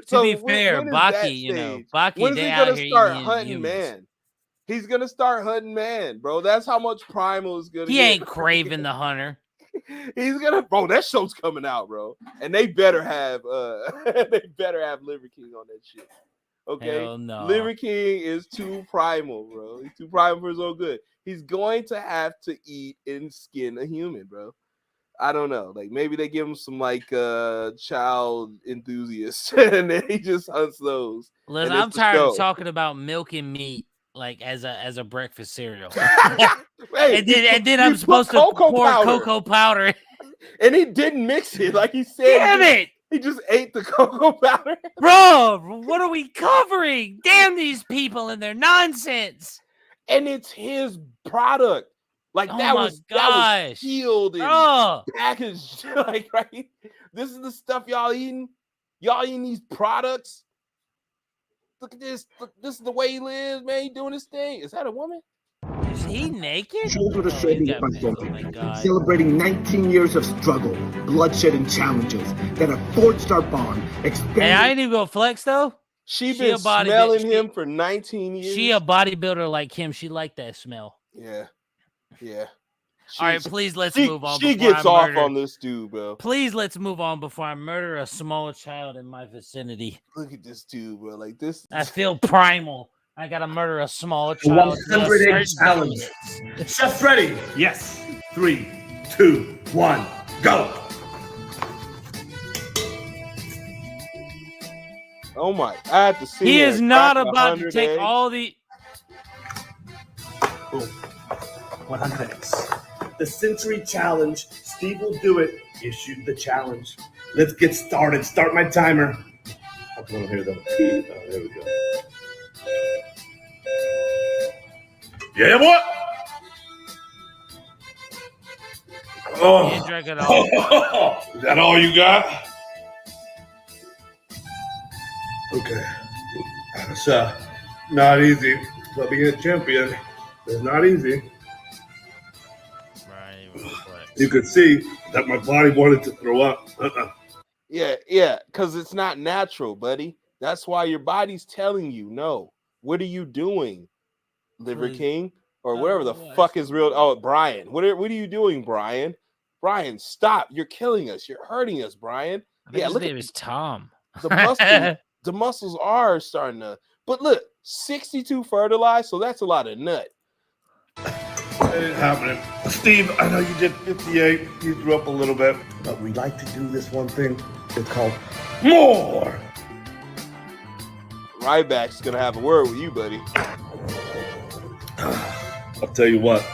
To be fair, Baki, Baki, when is he they gonna out here start eating hunting humans. man? He's gonna start hunting man, bro. That's how much primal is gonna. He ain't Craven the Hunter. He's gonna, bro. That show's coming out, bro, and they better have Liver King on that shit. Okay, Hell no. Liver King is too primal, bro. He's too primal for his own good. He's going to have to eat and skin a human, bro. I don't know. Like, maybe they give him some child enthusiasts, and then he just hunts those. Listen, I'm tired of talking about milk and meat like as a breakfast cereal. Hey, and then I'm supposed to pour cocoa powder. And he didn't mix it, like he said. Damn it! He just ate the cocoa powder. Bro, what are we covering? Damn these people and their nonsense. And it's his product. Like, that was sealed and packaged. Like, right? This is the stuff y'all eating. Y'all eating these products. Look at this. Look, this is the way he lives, man. He doing his thing. Is that a woman? It's he naked? Shoulder to Oh, shoulder he with my got- soul. oh my God. Celebrating 19 years of struggle, bloodshed, and challenges that have forged our bond, expanded. Hey, I ain't even gonna flex though. She She been a body smelling bitch. him for 19 years. She a bodybuilder like him. She like that smell. Yeah. All right, please let's she, move on. She before gets I off murder. on this dude, bro. Please let's move on before I murder a small child in my vicinity. Look at this dude, bro. Like this. I feel primal. I gotta murder a small The child. 100 egg challenge. Chef ready. Yes. 3, 2, 1, go. Oh my! I had to see. He her is not crack about to 100 take eggs. all the. Boom. 100 eggs. The century challenge. Steve will do it. Issued the challenge. Let's get started. Start my timer. I want to hear that. There we go. Yeah, what? He Oh, didn't drink it all. is that all you got? Okay. It's not easy, but being a champion is not easy. You could see that my body wanted to throw up. Yeah, because it's not natural, buddy. That's why your body's telling you no. What are you doing, Liver Please. King, or whatever the what? fuck is real? Oh, Brian, what are you doing, Brian? Brian, stop! You're killing us. You're hurting us, Brian. I think Yeah, his look name at is Tom. the muscles. The muscles are starting to. But look, 62 fertilized, so that's a lot of nut. It ain't happening. Steve, I know you did 58. You threw up a little bit. But we like to do this one thing. It's called more. Ryback's gonna have a word with you, buddy. I'll tell you what.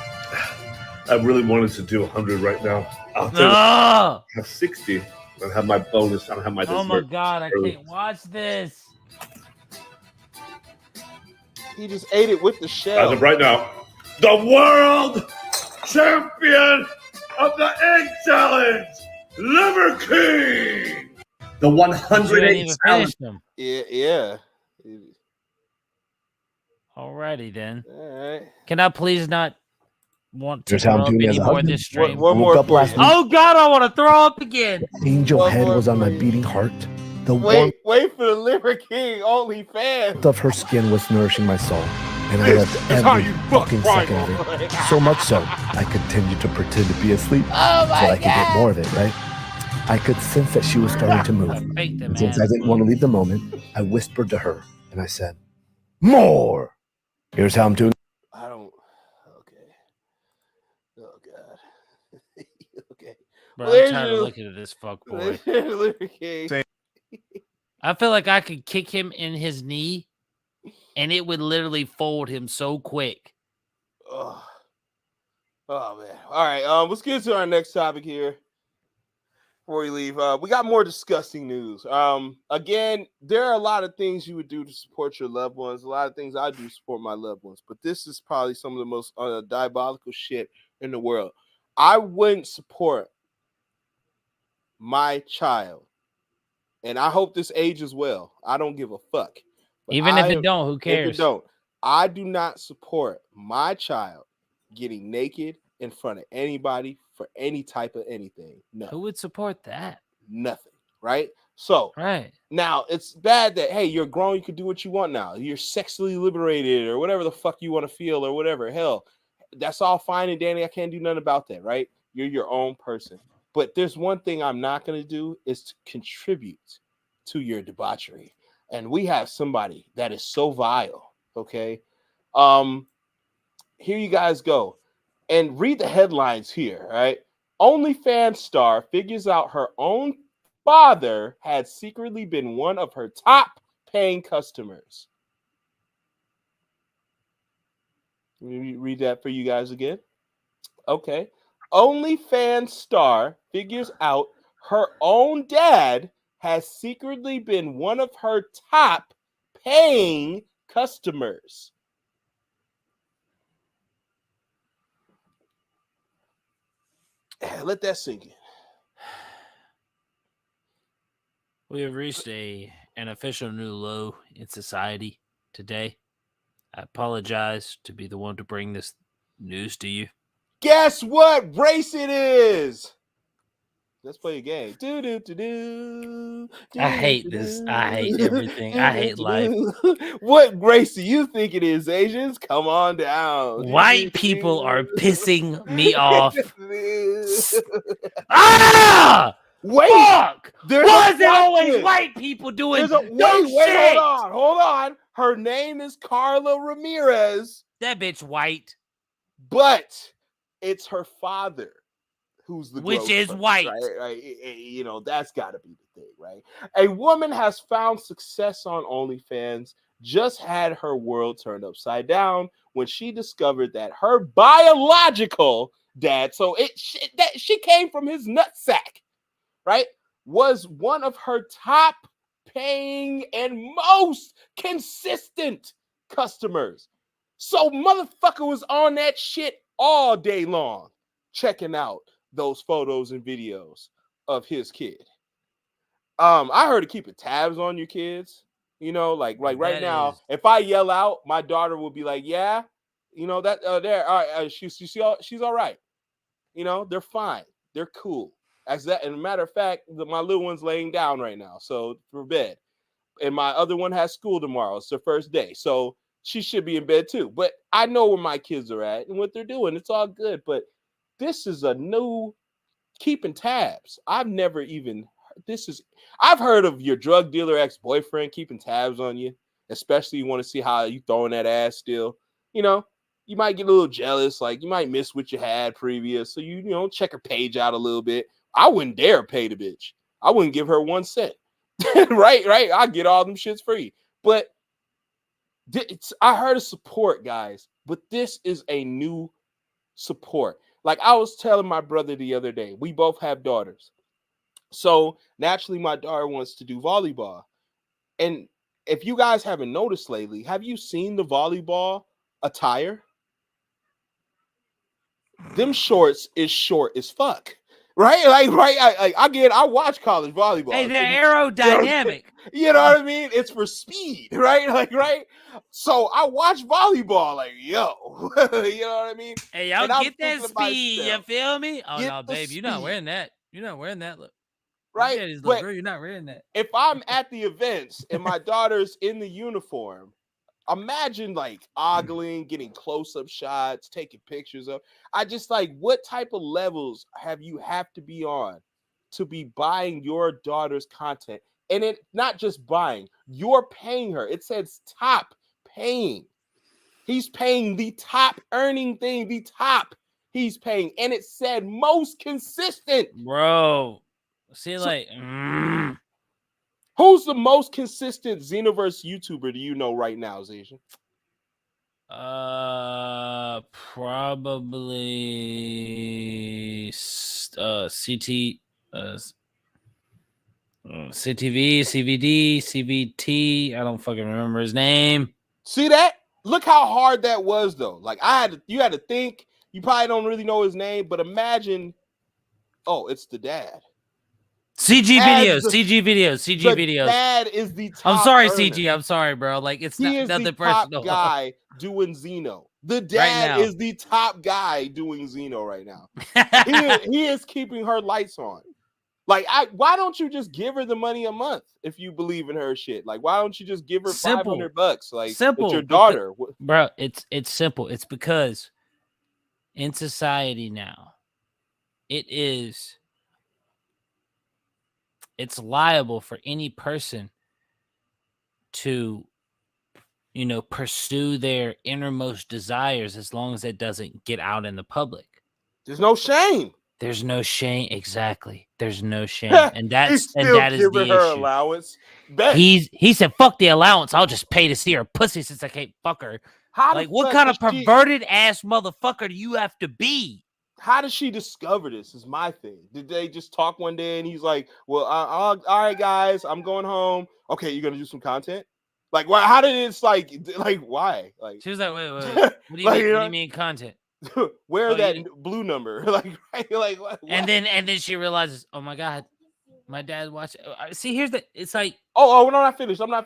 I really wanted to do 100 right now. I'll tell you, No! have 60 and have my bonus. I don't have my Oh my dessert. God, I early. can't watch this. He just ate it with the As shell. of right now, the world champion of the egg challenge, Liver King. The You 100 ain't egg even challenge. finished them. Yeah. Alrighty then. All right. Can I please not want to Here's how I'm throw up doing as a anymore husband. this stream? One I more woke up for last you. week. Oh God, I want to throw up again. Angel One head more was on my for you. beating heart. The warmth Wait for the Liver King OnlyFans. of her skin was nourishing my soul, and I This loved is how every you fuck fucking second of Primal. it. So much so, I continued to pretend to be asleep so I could get more of it, right? I could sense that she was starting to move. I faked it, And since I man. didn't want to leave the moment, I whispered to her and I said, more. Here's how I'm doing. I don't. Okay. Oh God. Okay. Bro, Where's I'm tired your- of looking at this fuck boy. Liver King. Same. I feel like I could kick him in his knee, and it would literally fold him so quick. Oh man. All right. Let's get to our next topic here. Before we leave, we got more disgusting news. Again, there are a lot of things you would do to support your loved ones. A lot of things I do to support my loved ones, but this is probably some of the most diabolical shit in the world. I wouldn't support my child, and I hope this ages well. I don't give a fuck. But Even if it don't, who if cares? it don't, I do not support my child getting naked in front of anybody for any type of anything. No, Who would support that? nothing. Right? So Right. now it's bad that hey, you're grown, you can do what you want now. You're sexually liberated or whatever the fuck you want to feel or whatever. Hell, that's all fine and dandy. I can't do nothing about that, right? You're your own person. But there's one thing I'm not going to do is to contribute to your debauchery. And we have somebody that is so vile, okay? Here you guys go. And read the headlines here, right? OnlyFans star figures out her own father had secretly been one of her top paying customers. Let me read that for you guys again. Okay. OnlyFans star figures out her own dad has secretly been one of her top paying customers. Let that sink in. We have reached an official new low in society today. I apologize to be the one to bring this News to you. Guess what race it is? Let's play a game. I hate this. I hate everything. I hate life. What race do you think it is, Asians? Come on down. White people are pissing me off. Ah! Wait, Fuck! there's Why a is it always plot twist. white people doing Wait, dumb shit? hold on. Her name is Carla Ramirez, That bitch white, but it's her father who's the which gross is person, white. right? You know, that's got to be the thing, right? A woman has found success on OnlyFans, just had her world turned upside down when she discovered that her biological dad, so she came from his nutsack, right, was one of her top paying and most consistent customers. So motherfucker was on that shit all day long, checking out those photos and videos of his kid. I heard to keep tabs on your kids. You know, like right now, if I yell out, my daughter will be like, "Yeah, you know that there. All right, she's all right. You know, they're fine. They're cool." As that, and a matter of fact, my little one's laying down right now, so for bed, and my other one has school tomorrow. It's their first day, so she should be in bed too. But I know where my kids are at and what they're doing. It's all good. But this is a new keeping tabs. I've never even. I've heard of your drug dealer ex-boyfriend keeping tabs on you, especially you want to see how you throwing that ass still. You know, you might get a little jealous, like you might miss what you had previous. So you know, check her page out a little bit. I wouldn't dare pay the bitch. I wouldn't give her 1 cent. right. I get all them shits free. But I heard of support, guys, but this is a new support. Like I was telling my brother the other day, we both have daughters. So naturally, my daughter wants to do volleyball. And if you guys haven't noticed lately, have you seen the volleyball attire? Them shorts is short as fuck. Right? I watch college volleyball. Hey, they're aerodynamic. You know what I mean? It's for speed, right? Right? So I watch volleyball, like, yo. You know what I mean? Hey, y'all get that speed, you feel me? Oh, no, babe, you're not wearing that. You're not wearing that. Look. Right? But girl, you're not wearing that. If I'm at the events and my daughter's in the uniform, imagine like ogling, getting close-up shots, taking pictures of. I just like, what type of levels have to be on to be buying your daughter's content? And it not just buying, you're paying her. It says top paying. He's paying the top earning thing, the top he's paying. And it said most consistent. Bro. See, who's the most consistent Xenoverse YouTuber do you know right now, Zacian? Probably CTV, CVD, CVT. I don't fucking remember his name. See that? Look how hard that was, though. Like you had to think. You probably don't really know his name, but imagine. Oh, it's the dad. CG videos. Dad is the top. I'm sorry, earner. CG. I'm sorry, bro. Like it's nothing personal. Top guy doing Xeno. The dad is the top guy doing Xeno right now. he is keeping her lights on. Like, why don't you just give her the money a month if you believe in her shit? Like, why don't you just give her $500? Like, simple. It's your daughter, bro. It's simple. It's because in society now, it's liable for any person to, pursue their innermost desires as long as it doesn't get out in the public. There's no shame. Exactly. There's no shame. And that is the issue. Allowance. He said, fuck the allowance. I'll just pay to see her pussy since I can't fuck her. What kind of perverted ass motherfucker do you have to be? How did she discover this? Is my thing. Did they just talk one day and he's like, well, all right, guys, I'm going home. Okay, you're going to do some content? Like, why? How did it's like, why? Like, she was like, wait. What do you mean? What do you mean content? Where that blue number? Like, right? Like, and then she realizes, oh my God, My dad watched. See, here's the. It's like. Oh, no, I'm not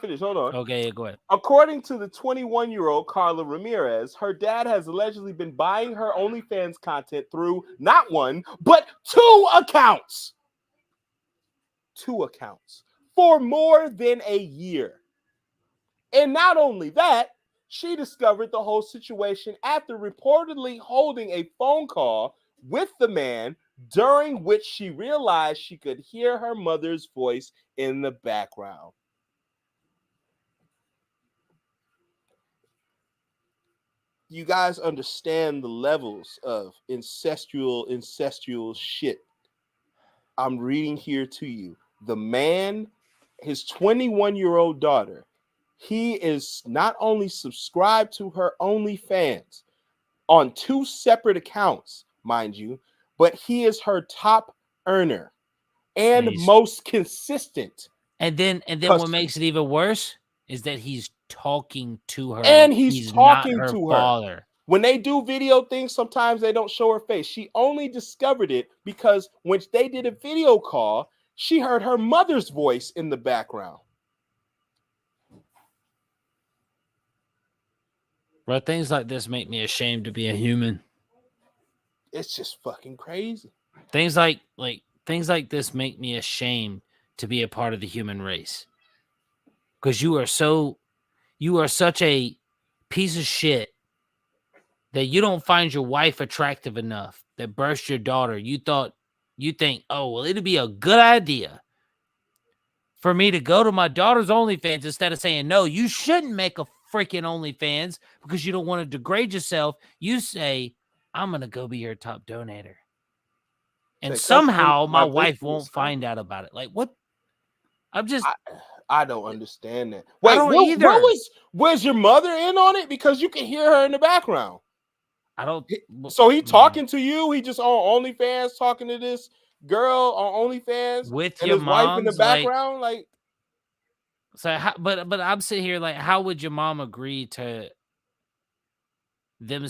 finished. Hold on. Okay, go ahead. According to the 21-year-old Carla Ramirez, her dad has allegedly been buying her OnlyFans content through not one, but 2 accounts. 2 accounts for more than a year. And not only that, she discovered the whole situation after reportedly holding a phone call with the man, during which she realized she could hear her mother's voice in the background. You guys understand the levels of incestual shit I'm reading here to you. The man, his 21-year-old daughter, he is not only subscribed to her OnlyFans on 2 separate accounts, mind you, but he is her top earner and most consistent. And then what makes it even worse is that he's talking to her, and he's talking not her to father. her. When they do video things, sometimes they don't show her face. She only discovered it because when they did a video call, she heard her mother's voice in the background. Bro, things like this make me ashamed to be a human. It's just fucking crazy. Things like this make me ashamed to be a part of the human race. Because you are such a piece of shit that you don't find your wife attractive enough that birthed your daughter. You think, oh, well, it'd be a good idea for me to go to my daughter's OnlyFans instead of saying, no, you shouldn't make a freaking OnlyFans because you don't want to degrade yourself. You say, I'm going to go be your top donator. And somehow my wife won't find out about it. Like, what? I don't understand that. Wait, where's your mother in on it? Because you can hear her in the background. So he talking to you? He just on OnlyFans talking to this girl on OnlyFans with and your his wife in the background? But I'm sitting here like, how would your mom agree to them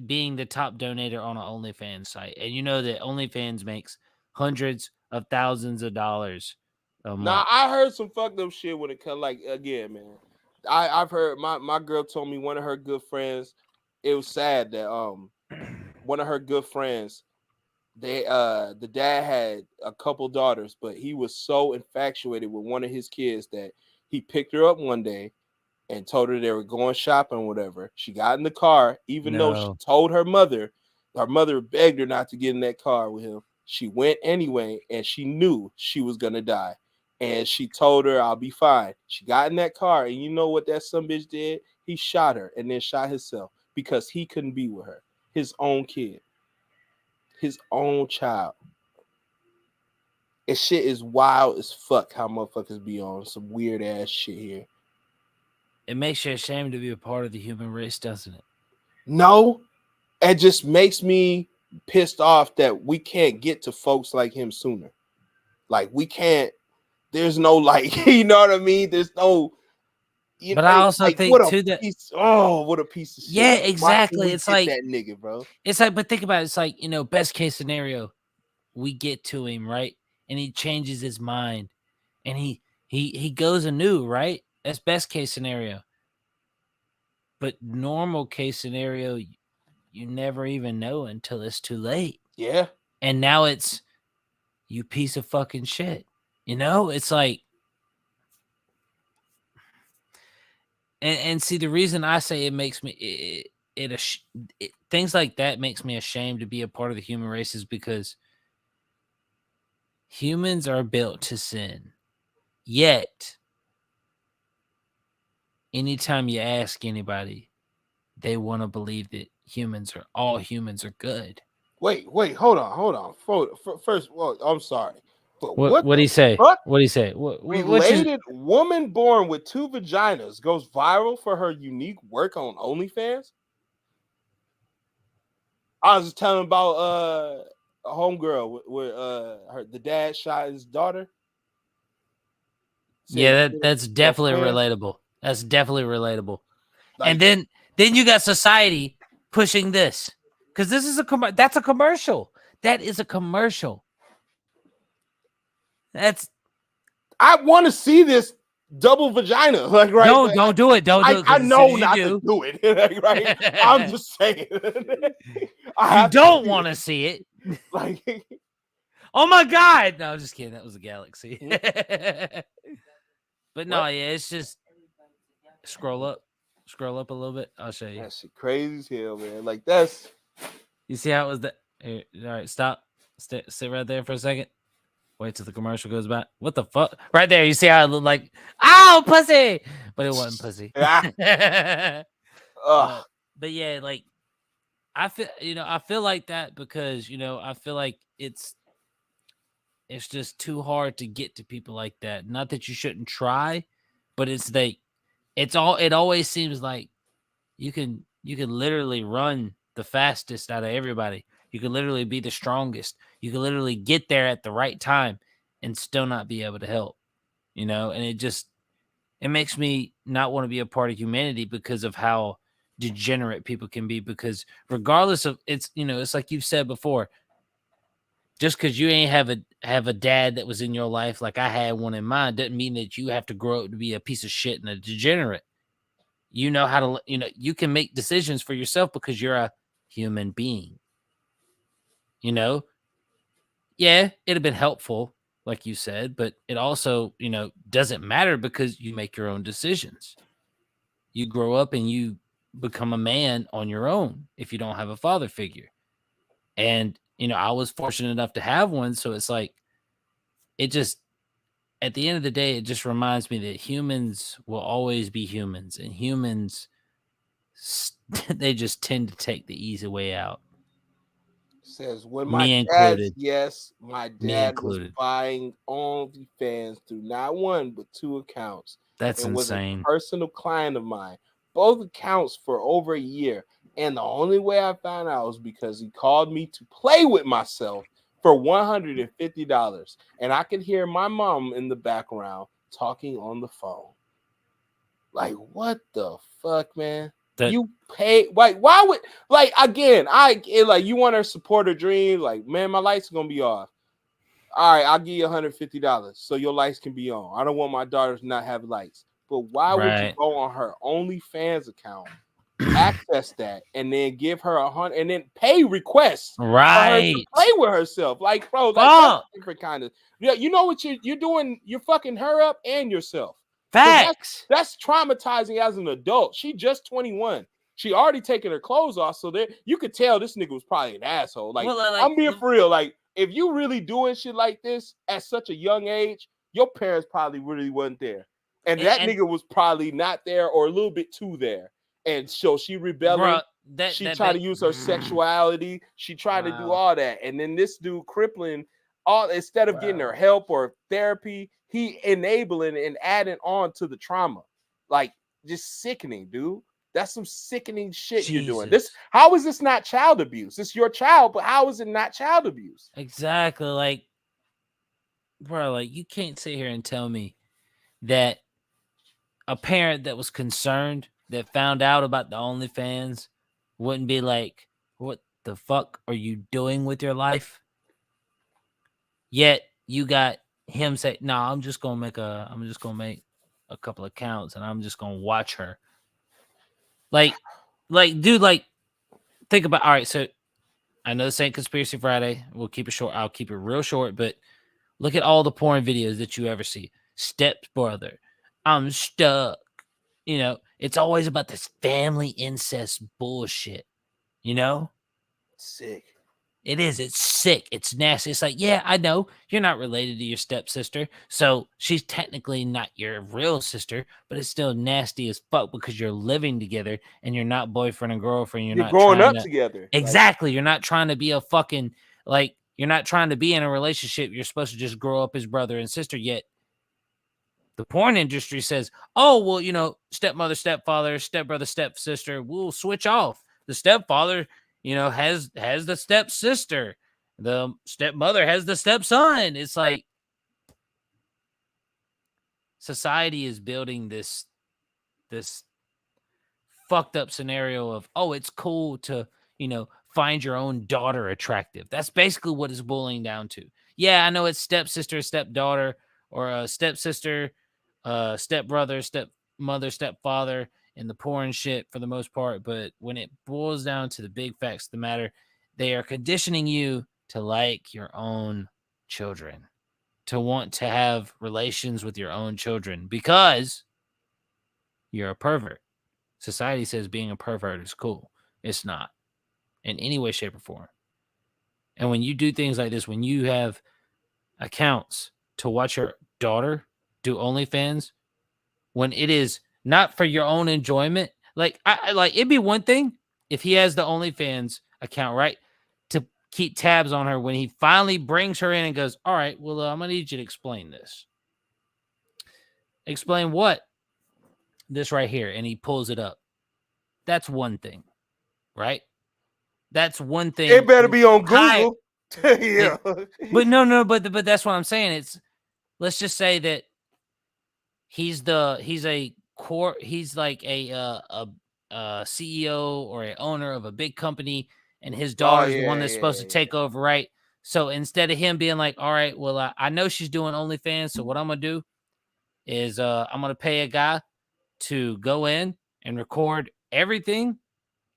being the top donator on an OnlyFans site? And you know that OnlyFans makes hundreds of thousands of dollars a month. Nah, I heard some fucked up shit when it comes, like, again, man. I've heard my girl told me one of her good friends. It was sad that one of her good friends, the dad had a couple daughters, but he was so infatuated with one of his kids that he picked her up one day and told her they were going shopping or whatever. She got in the car, even though she told her mother begged her not to get in that car with him. She went anyway, and she knew she was gonna die. And she told her, I'll be fine. She got in that car, and you know what that sumbitch did? He shot her and then shot himself because he couldn't be with her. His own kid. His own child. And shit is wild as fuck how motherfuckers be on some weird ass shit here. It makes you ashamed to be a part of the human race, doesn't it? No. It just makes me pissed off that we can't get to folks like him sooner. Like, we can't. There's no, like, you know what I mean? There's no. But I also think too that what a piece of shit. Yeah, exactly. It's like that nigga, bro. It's like, but think about it. It's like, best case scenario, we get to him, right? And he changes his mind, and he goes anew, right? That's best case scenario. But normal case scenario, you never even know until it's too late. Yeah. And now it's, you piece of fucking shit. It's like, and see, the reason I say it makes me things like that makes me ashamed to be a part of the human race is because humans are built to sin. Yet, anytime you ask anybody, they want to believe that all humans are good. Wait, hold on. First, well, I'm sorry. But what do you say? What do you say? Related woman born with 2 vaginas goes viral for her unique work on OnlyFans. I was just telling about a homegirl where the dad shot his daughter. Yeah, that's definitely relatable. That's definitely relatable. Like, and then you got society pushing this because this is that's a commercial. That is a commercial. I want to see this double vagina. Like, right? Don't do it. Don't do it. I 'cause as know soon as not you to do it. Like, right? I'm just saying. I you have don't see want to it. see it. Like, Oh my god! No, I'm just kidding. That was a galaxy. But no, What? yeah, it's just scroll up a little bit. I'll show you. that shit crazy as hell, man. Like, that's You see how it was that? All right, stop. Sit right there for a second. Wait till the commercial goes by. What the fuck? Right there. You see how it looked like, oh, pussy, but it wasn't pussy. ugh. But yeah, like I feel like that because I feel like it's just too hard to get to people like that. Not that you shouldn't try, but it always seems like you can literally run the fastest out of everybody. You can literally be the strongest. You can literally get there at the right time and still not be able to help. And it makes me not want to be a part of humanity because of how degenerate people can be. Because regardless of it's like you've said before, just because you ain't have a dad that was in your life like I had one in mine doesn't mean that you have to grow up to be a piece of shit and a degenerate. You know how to, you can make decisions for yourself because you're a human being. Yeah, it'd have been helpful, like you said, but it also, doesn't matter because you make your own decisions. You grow up and you become a man on your own if you don't have a father figure. And, I was fortunate enough to have one. So it's like, it just, at the end of the day, it just reminds me that humans will always be humans, and humans, they just tend to take the easy way out. Says when my Me dad, included. yes, my Me dad was included. buying OnlyFans through not one but two accounts. That's and was a insane. personal client of mine. Both accounts for over a year. And the only way I found out was because he called me to play with myself for $150. And I could hear my mom in the background talking on the phone. Like, what the fuck, man? You pay, like, why would, like, again, like, you want to support her dream? Like, man, my lights are gonna be off. All right, I'll give you $150 so your lights can be on. I don't want my daughters to not have lights. But why would you go on her OnlyFans account, access that, and then give her $100 and then pay requests for her to play with herself? Like, bro, like, that's different kind of. Yeah, you know what you're doing? You're fucking her up and yourself. Facts. That's traumatizing as an adult. She just 21. She already taken her clothes off, so there you could tell this nigga was probably an asshole. Like, I'm being for real. Like, if you really doing shit like this at such a young age, your parents probably really wasn't there. And that nigga was probably not there or a little bit too there. And so she rebelling. She tried to use her sexuality. She tried to do all that. And then this dude crippling instead of getting her help or therapy, he enabling and adding on to the trauma. Like, just sickening, dude. That's some sickening shit you're doing. How is this not child abuse? It's your child, but how is it not child abuse? Exactly. Like, bro, like, you can't sit here and tell me that a parent that was concerned, that found out about the OnlyFans, wouldn't be like, what the fuck are you doing with your life? Yet you got him say, no, I'm just gonna make a couple accounts and I'm just gonna watch her. Like, dude, like, think about, all right, so I know this ain't Conspiracy Friday. We'll keep it short. I'll keep it real short, but look at all the porn videos that you ever see. Stepbrother, I'm stuck. It's always about this family incest bullshit. Sick. It is. It's sick. It's nasty. It's like, yeah, I know you're not related to your stepsister, so she's technically not your real sister, but it's still nasty as fuck because you're living together and you're not boyfriend and girlfriend. You're not growing up together. Exactly. You're not trying to be a fucking, like, you're not trying to be in a relationship. You're supposed to just grow up as brother and sister. Yet the porn industry says, oh, well, stepmother, stepfather, stepbrother, stepsister, we'll switch off. The stepfather, has the stepsister. The stepmother has the stepson. It's like society is building this fucked up scenario of, oh, it's cool to, find your own daughter attractive. That's basically what it's boiling down to. yeah, I know it's stepsister, stepdaughter, or a stepsister, stepbrother, stepmother, stepfather, and the porn shit for the most part. But when it boils down to the big facts of the matter, they are conditioning you to like your own children, to want to have relations with your own children because you're a pervert. Society says being a pervert is cool. It's not in any way, shape, or form. And when you do things like this, when you have accounts to watch your daughter do OnlyFans, when it is not for your own enjoyment, like it'd be one thing if he has the OnlyFans account, right, to keep tabs on her when he finally brings her in and goes, all right, well, I'm gonna need you to explain this. Explain what? This right here, and he pulls it up. That's one thing, right? That's one thing. It better be on Google. Yeah. But no, but that's what I'm saying. It's, let's just say that he's like a CEO or a owner of a big company, and his daughter's the one that's supposed to take over, right? So instead of him being like, all right, well, I know she's doing OnlyFans, so what I'm gonna do is I'm gonna pay a guy to go in and record everything.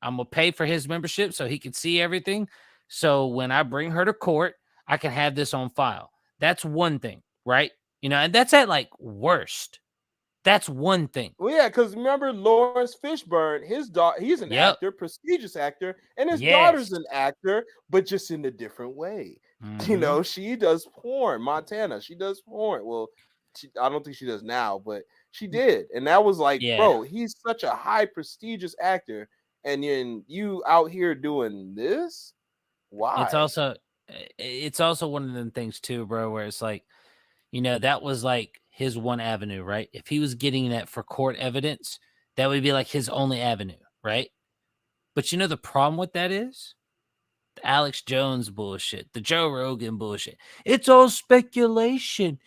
I'm gonna pay for his membership so he can see everything. So when I bring her to court, I can have this on file. That's one thing, right? And that's at like worst. That's one thing. Well, yeah, because remember Lawrence Fishburne, his daughter, he's an actor, prestigious actor, and his daughter's an actor, but just in a different way. Mm-hmm. She does porn. Montana, she does porn. Well, I don't think she does now, but she did, and that was like, bro, he's such a high prestigious actor, and then you out here doing this. Why? It's also one of them things too, bro, where it's like, that was like his one avenue, right? If he was getting that for court evidence, that would be like his only avenue, right? But the problem with that is the Alex Jones bullshit, the Joe Rogan bullshit. It's all speculation.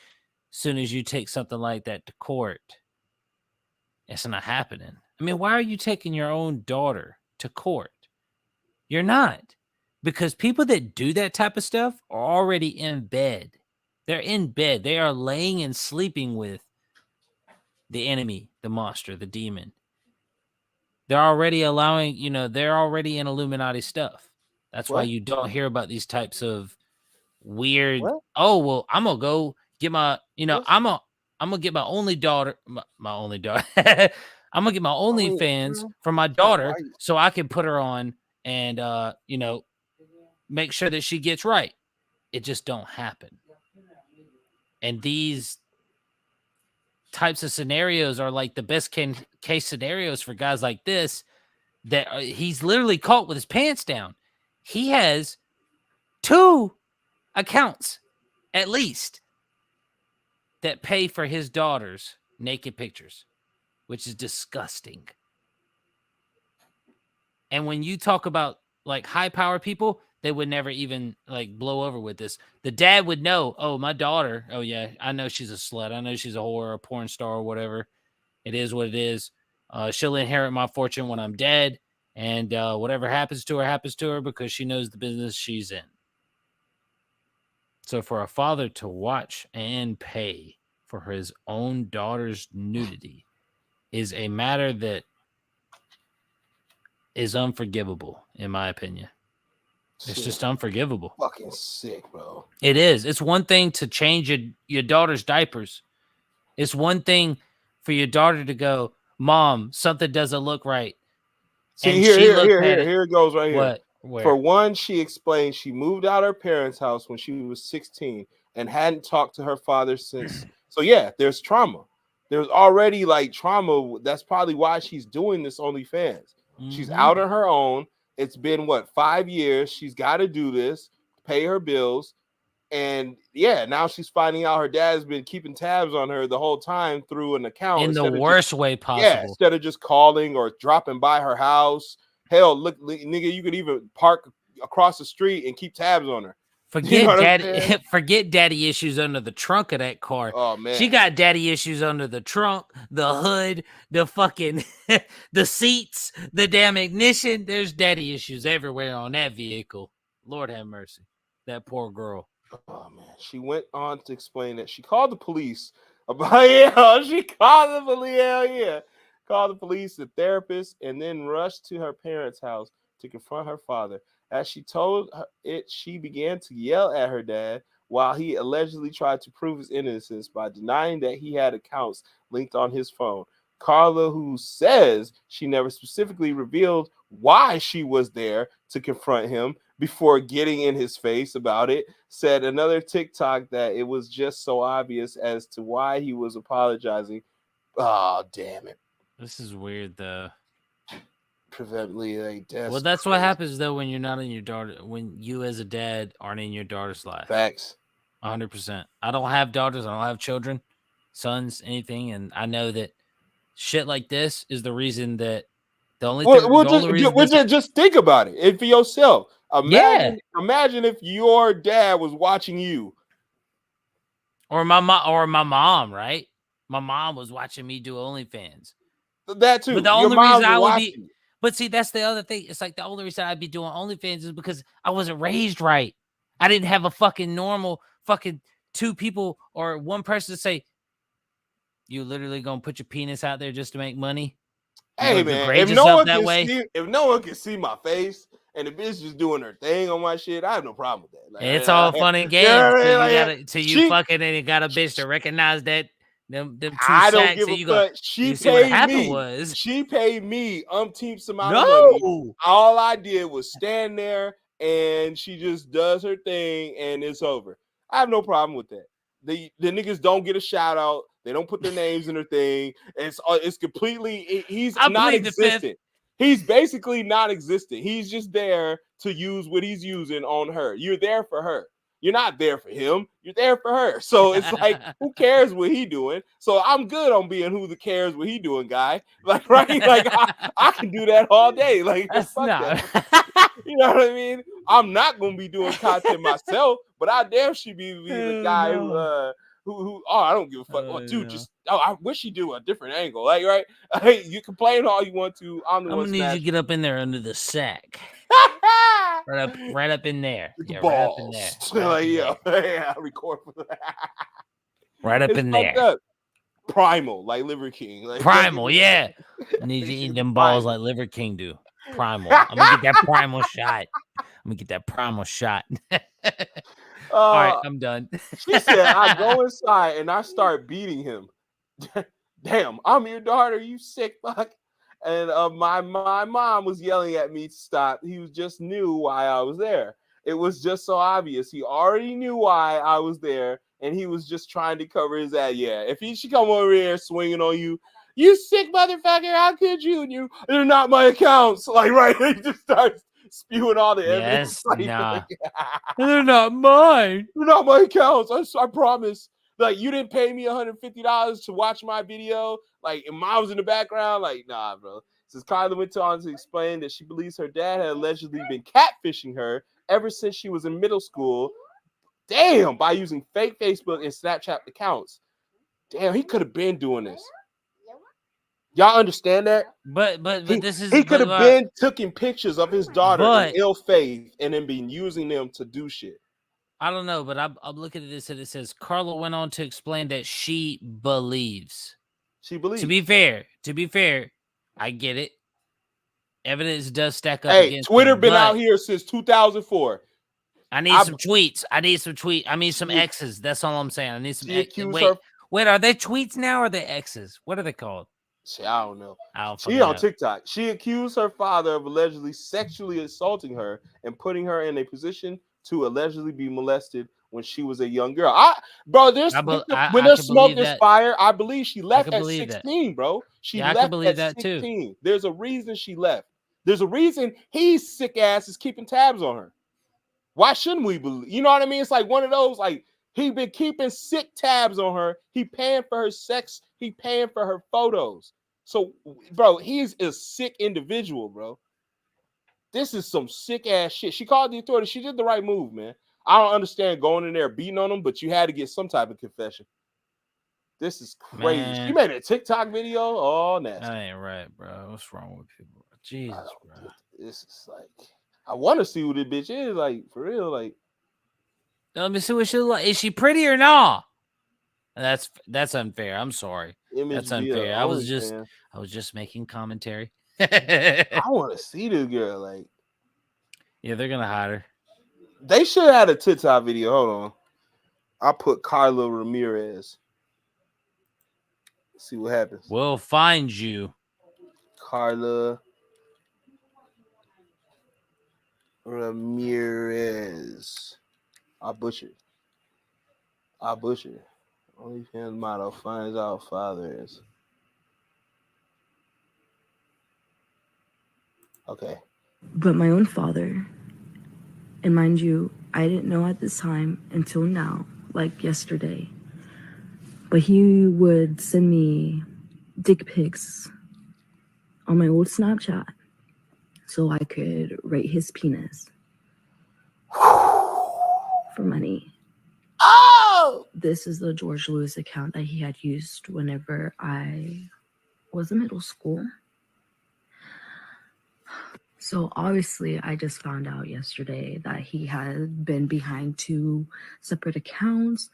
As soon as you take something like that to court, it's not happening. I mean, why are you taking your own daughter to court? You're not. Because people that do that type of stuff are already in bed. They're in bed. They are laying and sleeping with the enemy, the monster, the demon. They're already allowing, they're already in Illuminati stuff. That's why you don't hear about these types of weird, oh, well, I'm going to go get my, I'm going to get my only daughter, my only daughter. I'm going to get my OnlyFans for my daughter so I can put her on and, make sure that she gets right. It just don't happen. And these types of scenarios are like the best case scenarios for guys like this, that he's literally caught with his pants down. He has 2 accounts at least that pay for his daughter's naked pictures, which is disgusting. And when you talk about like high power people, they would never even like blow over with this. The dad would know, oh, my daughter, oh yeah, I know she's a slut. I know she's a whore, a porn star, or whatever. It is what it is. She'll inherit my fortune when I'm dead. And whatever happens to her because she knows the business she's in. So for a father to watch and pay for his own daughter's nudity is a matter that is unforgivable, in my opinion. It's just unforgivable. Fucking sick, bro. It is. It's one thing to change your daughter's diapers. It's one thing for your daughter to go, Mom, something doesn't look right. See, here it goes right here. Where? For one, she explained she moved out her parents' house when she was 16 and hadn't talked to her father since. So yeah, there's trauma. There's already like trauma. That's probably why she's doing this OnlyFans. Mm-hmm. She's out on her own. It's been 5 years. She's got to do this, pay her bills. And yeah, now she's finding out her dad's been keeping tabs on her the whole time through an account. In the worst way possible. Yeah, instead of just calling or dropping by her house. Hell, look, nigga, you could even park across the street and keep tabs on her. Forget daddy issues under the trunk of that car. Oh man, she got daddy issues under the trunk, the hood, the fucking the seats, the damn ignition. There's daddy issues everywhere on that vehicle. Lord have mercy, that poor girl. Oh man, she went on to explain that she called the police about she called the police, hell yeah. Called the police, the therapist, and then rushed to her parents' house to confront her father. As she told it, she began to yell at her dad while he allegedly tried to prove his innocence by denying that he had accounts linked on his phone. Carla, who says she never specifically revealed why she was there to confront him before getting in his face about it, said another TikTok that it was just so obvious as to why he was apologizing. Oh, damn it. This is weird though. Preventively, like, Well, that's what happens though when you're not in your daughter, when you as a dad aren't in your daughter's life. Facts. 100%. I don't have daughters. I don't have children, sons, anything, and I know that shit like this is the reason that the only thing. Just think about it. And for yourself, imagine if your dad was watching you, or my mom, right? My mom was watching me do OnlyFans. That too. But the only reason I would be, but see, that's the other thing. It's like the only reason I'd be doing OnlyFans is because I wasn't raised right. I didn't have a fucking normal fucking two people or one person to say, you literally gonna put your penis out there just to make money? Hey man, if no one can see my face and the bitch just doing her thing on my shit, I have no problem with that. Like, it's all fun and games till you fucking and got a bitch to recognize that them two I don't sacks. give a fuck. She paid me umpteenth amount of money. All I did was stand there and she just does her thing and it's over. I have no problem with that. The niggas don't get a shout out. They don't put their names in their thing. It's completely. He's non-existent. He's basically non-existent. He's just there to use what he's using on her. You're there for her. You're not there for him. You're there for her. So it's like, who cares what he doing? So I'm good on being who the cares what he doing guy. Like, right? Like I can do that all day. Like, fuck that. You know what I mean? I'm not gonna be doing content myself, but I damn should be the guy who I don't give a fuck. I wish you do a different angle. Like, right? Hey, you complain all you want to. I'm gonna need you to get up in there under the sack. right up in there. Yeah, right up in there. Like, yeah, record for that. Right up in there. Primal, like Liver King. Like, Primal, yeah. I need you to eat them balls like Liver King do. Primal. I'm gonna get that primal shot. All right, I'm done. She said, I go inside and I start beating him. Damn, I'm your daughter, you sick fuck. And my mom was yelling at me to stop. He was just knew why I was there. It was just so obvious. He already knew why I was there, and he was just trying to cover his ass. Yeah, if he should come over here swinging on you, you sick motherfucker, how could you? And they're not my accounts. Like, right, he just starts spewing all the evidence. Like, they're not mine. They're not my accounts. I promise. Like, you didn't pay me $150 to watch my video. Like, and mom's in the background. Like, nah, bro. Since Kyla went on to explain that she believes her dad had allegedly been catfishing her ever since she was in middle school. Damn, by using fake Facebook and Snapchat accounts. Damn, he could have been doing this. Y'all understand that? But this is he could have been taking pictures of his daughter in ill faith and then been using them to do shit. I don't know, but I'm looking at this and it says Carla went on to explain that she believes. She believes. To be fair, I get it. Evidence does stack up. Hey, Twitter been out here since 2004. I need some tweets. I need some X's. That's all I'm saying. I need some X's. Wait, are they tweets now or are they X's? What are they called? I don't know. She on TikTok. She accused her father of allegedly sexually assaulting her and putting her in a position to allegedly be molested when she was a young girl. When there's smoke, there's fire. I believe she left at 16, bro. She left at 16. Too. There's a reason she left. There's a reason he's sick ass is keeping tabs on her. Why shouldn't we believe? You know what I mean? It's like one of those, like, he been keeping sick tabs on her. He paying for her sex. He paying for her photos. So, bro, he's a sick individual, bro. This is some sick ass shit. She called the authorities. She did the right move, man. I don't understand going in there beating on them, but you had to get some type of confession. This is crazy. Man. She made a TikTok video. Oh, nasty. That ain't right, bro. What's wrong with people? Jesus, bro. This is like, I want to see who this bitch is. Like, for real. Like, Let me see what she look like. Is she pretty or not? That's unfair. I'm sorry. Image That's via unfair. I was just OnlyFans. making commentary. I want to see this girl. Like, Yeah, they're gonna hide her. they should have had a TikTok video. Hold on. I'll put Carla Ramirez. See what happens. We'll find you. Carla Ramirez. I butchered. OnlyFans model finds out father is. Okay. But my own father, and mind you, I didn't know at this time until now, like yesterday, but he would send me dick pics on my old Snapchat so I could rate his penis for money. Oh! This is the George Lewis account that he had used whenever I was in middle school. So obviously, I just found out yesterday that he had been behind 2 separate accounts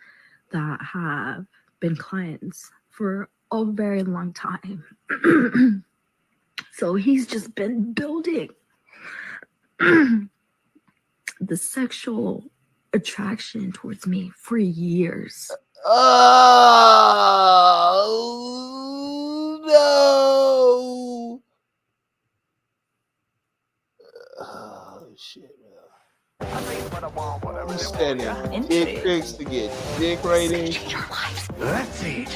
that have been clients for a very long time. So he's just been building the sexual attraction towards me for years. Oh no! Oh shit, man! He's sending dick pics to get dick ratings. Let's eat.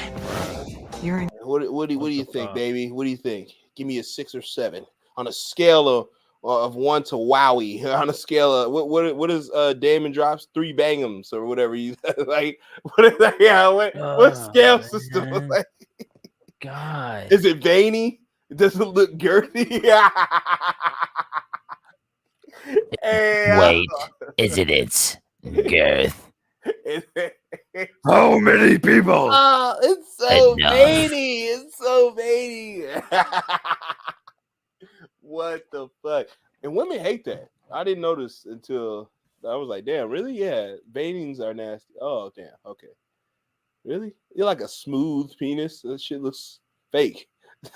What do you think, baby? What do you think? Give me a 6 or 7 on a scale of 1 to wowie. On a scale of what is Damon drops 3 bangums or whatever you like. What is that? Yeah, what scale system? Like, God, is it veiny? Does it look girthy? wait, is it its girth? How many people? Oh, it's so Enough. veiny. It's so veiny. What the fuck? And women hate that. I didn't notice until I was like, damn, really? Yeah, veinings are nasty. Oh, damn. Okay. Really? You're like a smooth penis. That shit looks fake.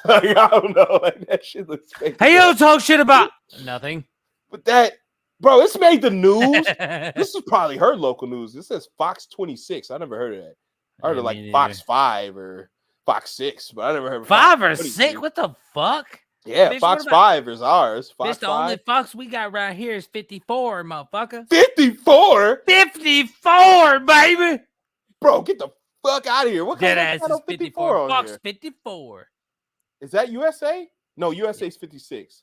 Like, I don't know. Like, that shit looks fake. Hey, you don't talk shit about nothing. But that, bro, it's made the news. This is probably her local news. This says Fox 26. I never heard of that. I heard of like Fox 5 or Fox 6, but I never heard of 5 or Fox 6. 26. What the fuck? Yeah, Bitch, Fox what about- 5 is ours. Fox Bitch, the 5. only Fox we got right here is 54, motherfucker. 54? 54, baby. Bro, get the fuck out of here. What kind Dead of ass channel is 54. on Fox here? 54. Is that USA? No, USA's 56.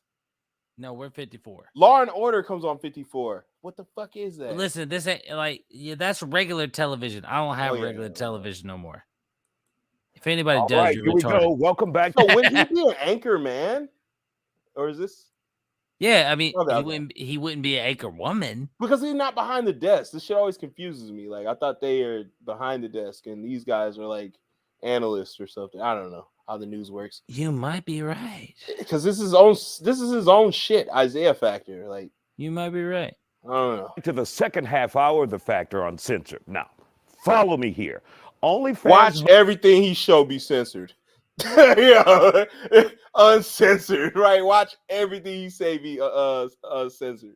No, we're 54. Law and Order comes on 54. What the fuck is that? Listen, this ain't like, yeah, that's regular television. I don't have regular television no more. If anybody All does, right, you're here we retarded. go. Welcome back. So would he be an anchor man? Or is this Yeah, I mean, Okay. he wouldn't be an anchor woman. because he's not behind the desk? This shit always confuses me. Like I thought they are behind the desk and these guys are like analysts or something. I don't know how the news works. You might be right. Because this is his own shit, Isaiah Factor. Like, You might be right. I don't know. To the second half hour of the Factor Uncensored. Now, follow me here. OnlyFans. Watch everything he show be censored. Yeah, uncensored, right? Watch everything he say be censored.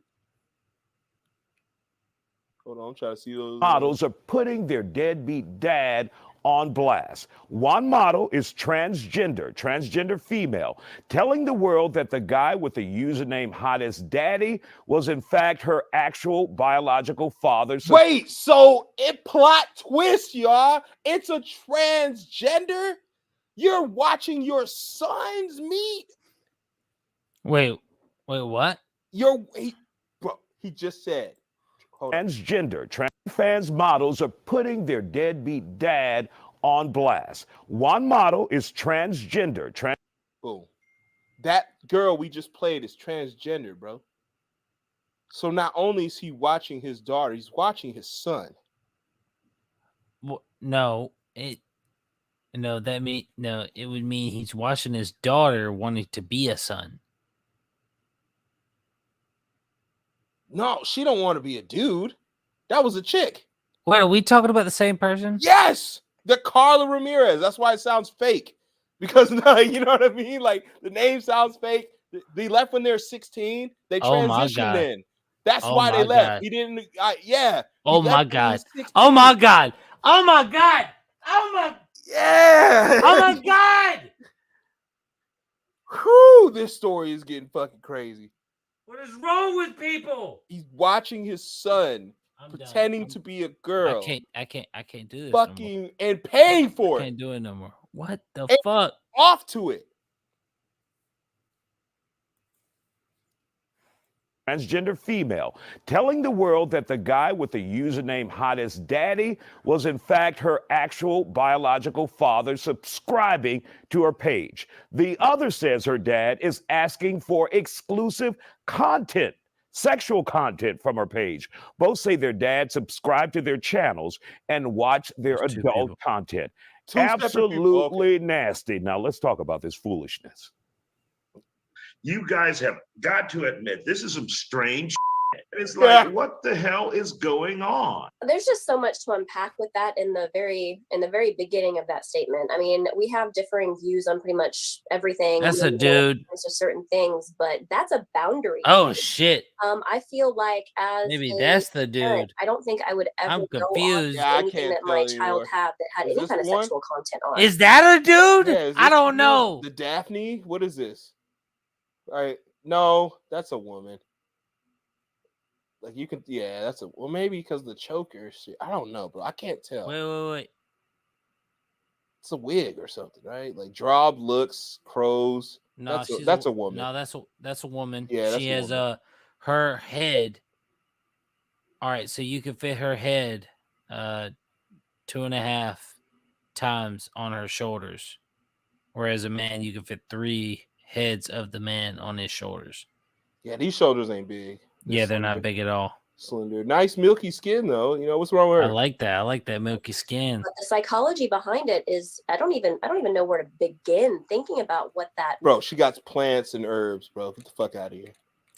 Hold on, I'm trying to see those models are putting their deadbeat dad on blast. One model is transgender female, telling the world that the guy with the username Hottest Daddy was in fact her actual biological father. Wait, so it plot twist, y'all. It's a transgender. You're watching your sons meet. Wait, what? He just said. Hold on. Transgender trans models are putting their deadbeat dad on blast. One model is transgender. Boom. That girl we just played is transgender, bro. So not only is he watching his daughter, he's watching his son. Well, it would mean he's watching his daughter wanting to be a son. No, she don't want to be a dude. That was a chick. Wait, are we talking about the same person? Yes, the Carla Ramirez. That's why it sounds fake. Because you know what I mean? Like the name sounds fake. They left when they're 16. They Oh my transitioned God. then. That's Oh why they my left. God. He didn't. Yeah. He Oh my left when he God. was 16. Oh my God. Oh my God. Oh my. Yeah. Oh my God. Whew, this story is getting fucking crazy. What is wrong with people? He's watching his son pretending to be a girl. I can't do this no more. Fucking and paying for I it. can't do it no more. What the And fuck? off to it. Transgender female, telling the world that the guy with the username Hottest Daddy was in fact her actual biological father subscribing to her page. The other says her dad is asking for exclusive content, sexual content from her page. Both say their dad subscribed to their channels and watch their There's two adult people. content. Two separate people. Okay. Absolutely nasty. Now let's talk about this foolishness. You guys have got to admit this is some strange shit. It's like, what the hell is going on? There's just so much to unpack with that in the very beginning of that statement. I mean, we have differing views on pretty much everything. That's a dude. To certain things, but that's a boundary. Oh shit. I feel like as Maybe that's the parent, dude. I don't think I would ever I'm go confused. on Yeah, I anything can't that my tell child anymore. had that had Is any this kind of the one? sexual content on. Is that a dude? Yeah, is I this don't the know. The Daphne? What is this? All right. No, that's a woman. Like you can, yeah, that's a well, maybe because the choker shit. I don't know, bro. I can't tell. Wait. It's a wig or something, right? Like Drob looks, crows. No, That's a woman. No, that's a woman. Yeah, that's she a has woman. her head. All right, so you can fit her head 2.5 times on her shoulders, whereas a man you can fit 3 heads of the man on his shoulders. Yeah, these shoulders ain't big. They're not big at all. Slender, nice milky skin though. You know what's wrong with her? I like that. I like that milky skin. But the psychology behind it is I don't even know where to begin thinking about what that. Bro, she got plants and herbs, bro. Get the fuck out of here.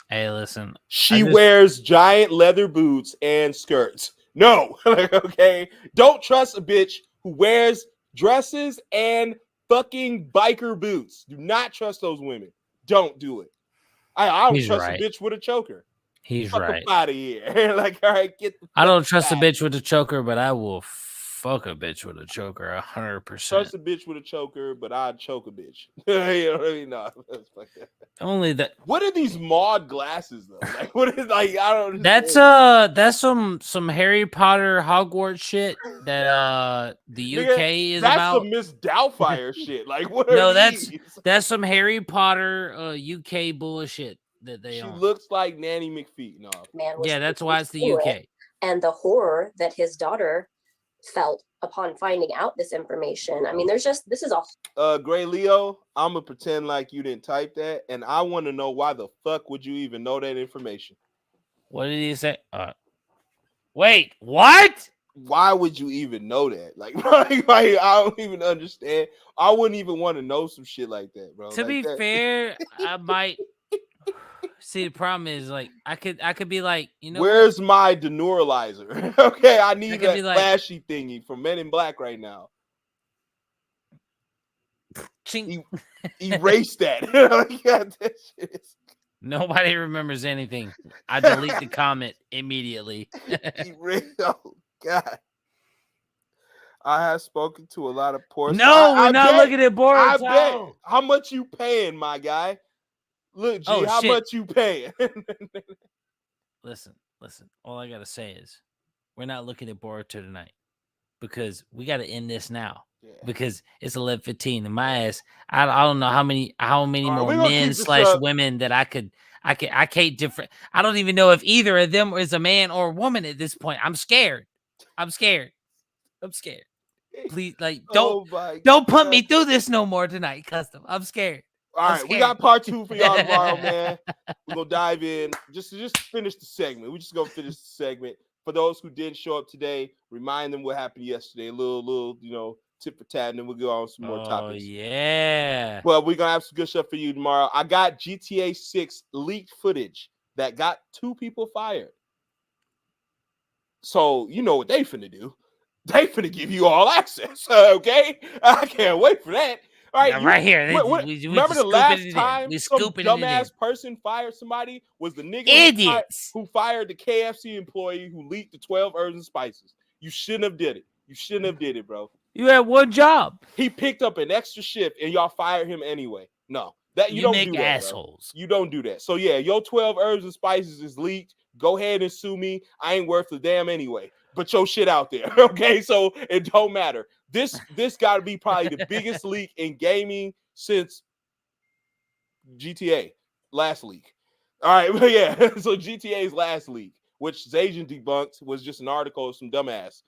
Hey, listen. She wears giant leather boots and skirts. No, okay. Don't trust a bitch who wears dresses and fucking biker boots. Do not trust those women. Don't do it. I don't trust a bitch with a choker. He's Fuck right. out of here. Like, all right, get the I don't trust a bitch with a choker, but I will fuck a bitch with a choker 100%. Trust a bitch with a choker, but I'd choke a bitch. You know what I mean? No, only that. What are these Maud glasses though? Like, what is like? I don't. That's some Harry Potter Hogwarts shit that the UK is that's about. That's some Miss Doubtfire shit. Like, what? No, are these? that's some Harry Potter UK bullshit that they. She looks like Nanny McPhee. No, man. Yeah, that's why it's the UK. And the horror that his daughter felt upon finding out this information. I mean, this is a Gray Leo, I'm gonna pretend like you didn't type that, and I want to know why the fuck would you even know that information? What did he say? Wait, what? Why would you even know that? Like I don't even understand. I wouldn't even want to know some shit like that, bro. To like be that. fair, I might see. The problem is, like, I could be like, you know, where's my deneuralizer? Okay, I need that flashy thingy from Men in Black right now. Erase that. That shit is... Nobody remembers anything. I delete the comment immediately. Oh God. I have spoken to a lot of poor. No, we're not looking at Boruto. I bet. How much you paying, my guy? Look, G, how much you paying? Listen. All I gotta say is, we're not looking at Boruto tonight because we got to end this now. Yeah. Because it's 11:15 and my ass. I don't know how many more men / women that I can't different. I don't even know if either of them is a man or a woman at this point. I'm scared. Please, like, don't put me through this no more tonight, Custom. I'm scared. All right, we got part 2 for y'all tomorrow, man. We're gonna dive in. Just finish the segment. We're just gonna finish the segment. For those who didn't show up today, remind them what happened yesterday. A little, tip for tat, and then we'll go on some more topics. Oh yeah. Well, we're gonna have some good stuff for you tomorrow. I got GTA 6 leaked footage that got 2 people fired. So you know what they finna do? They finna give you all access. Okay, I can't wait for that. All right, Yeah, right here. Remember the last time we some scooping it in. dumbass person fired somebody? Was the nigga Idiots who fired the KFC employee who leaked the 12 herbs and spices? You shouldn't have did it. You shouldn't have did it, bro. You had one job. He picked up an extra shift and y'all fired him anyway. No, that you don't make do that, assholes. bro. You don't do that. So yeah, your 12 herbs and spices is leaked. Go ahead and sue me. I ain't worth a damn anyway. But your shit out there, okay? So it don't matter. This got to be probably the biggest leak in gaming since GTA last leak. All right, but yeah, so GTA's last leak, which Zajan debunked, was just an article of some dumbass,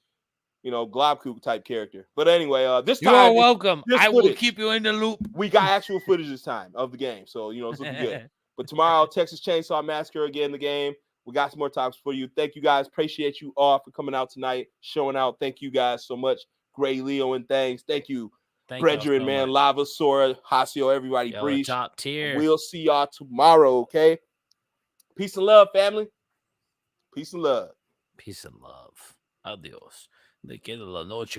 Globkook type character. But anyway, this time you're welcome. I will keep you in the loop. We got actual footage this time of the game, so it's looking good. But tomorrow, Texas Chainsaw Massacre again, the game. We got some more topics for you. Thank you guys. Appreciate you all for coming out tonight, showing out. Thank you guys so much. Gray Leo and things. Thank you, Brethren, so man. Lava, Sora, Hasio, everybody. Breach. Top tier. We'll see y'all tomorrow, okay? Peace and love, family. Peace and love. Peace and love. Adios. Le queda la noche.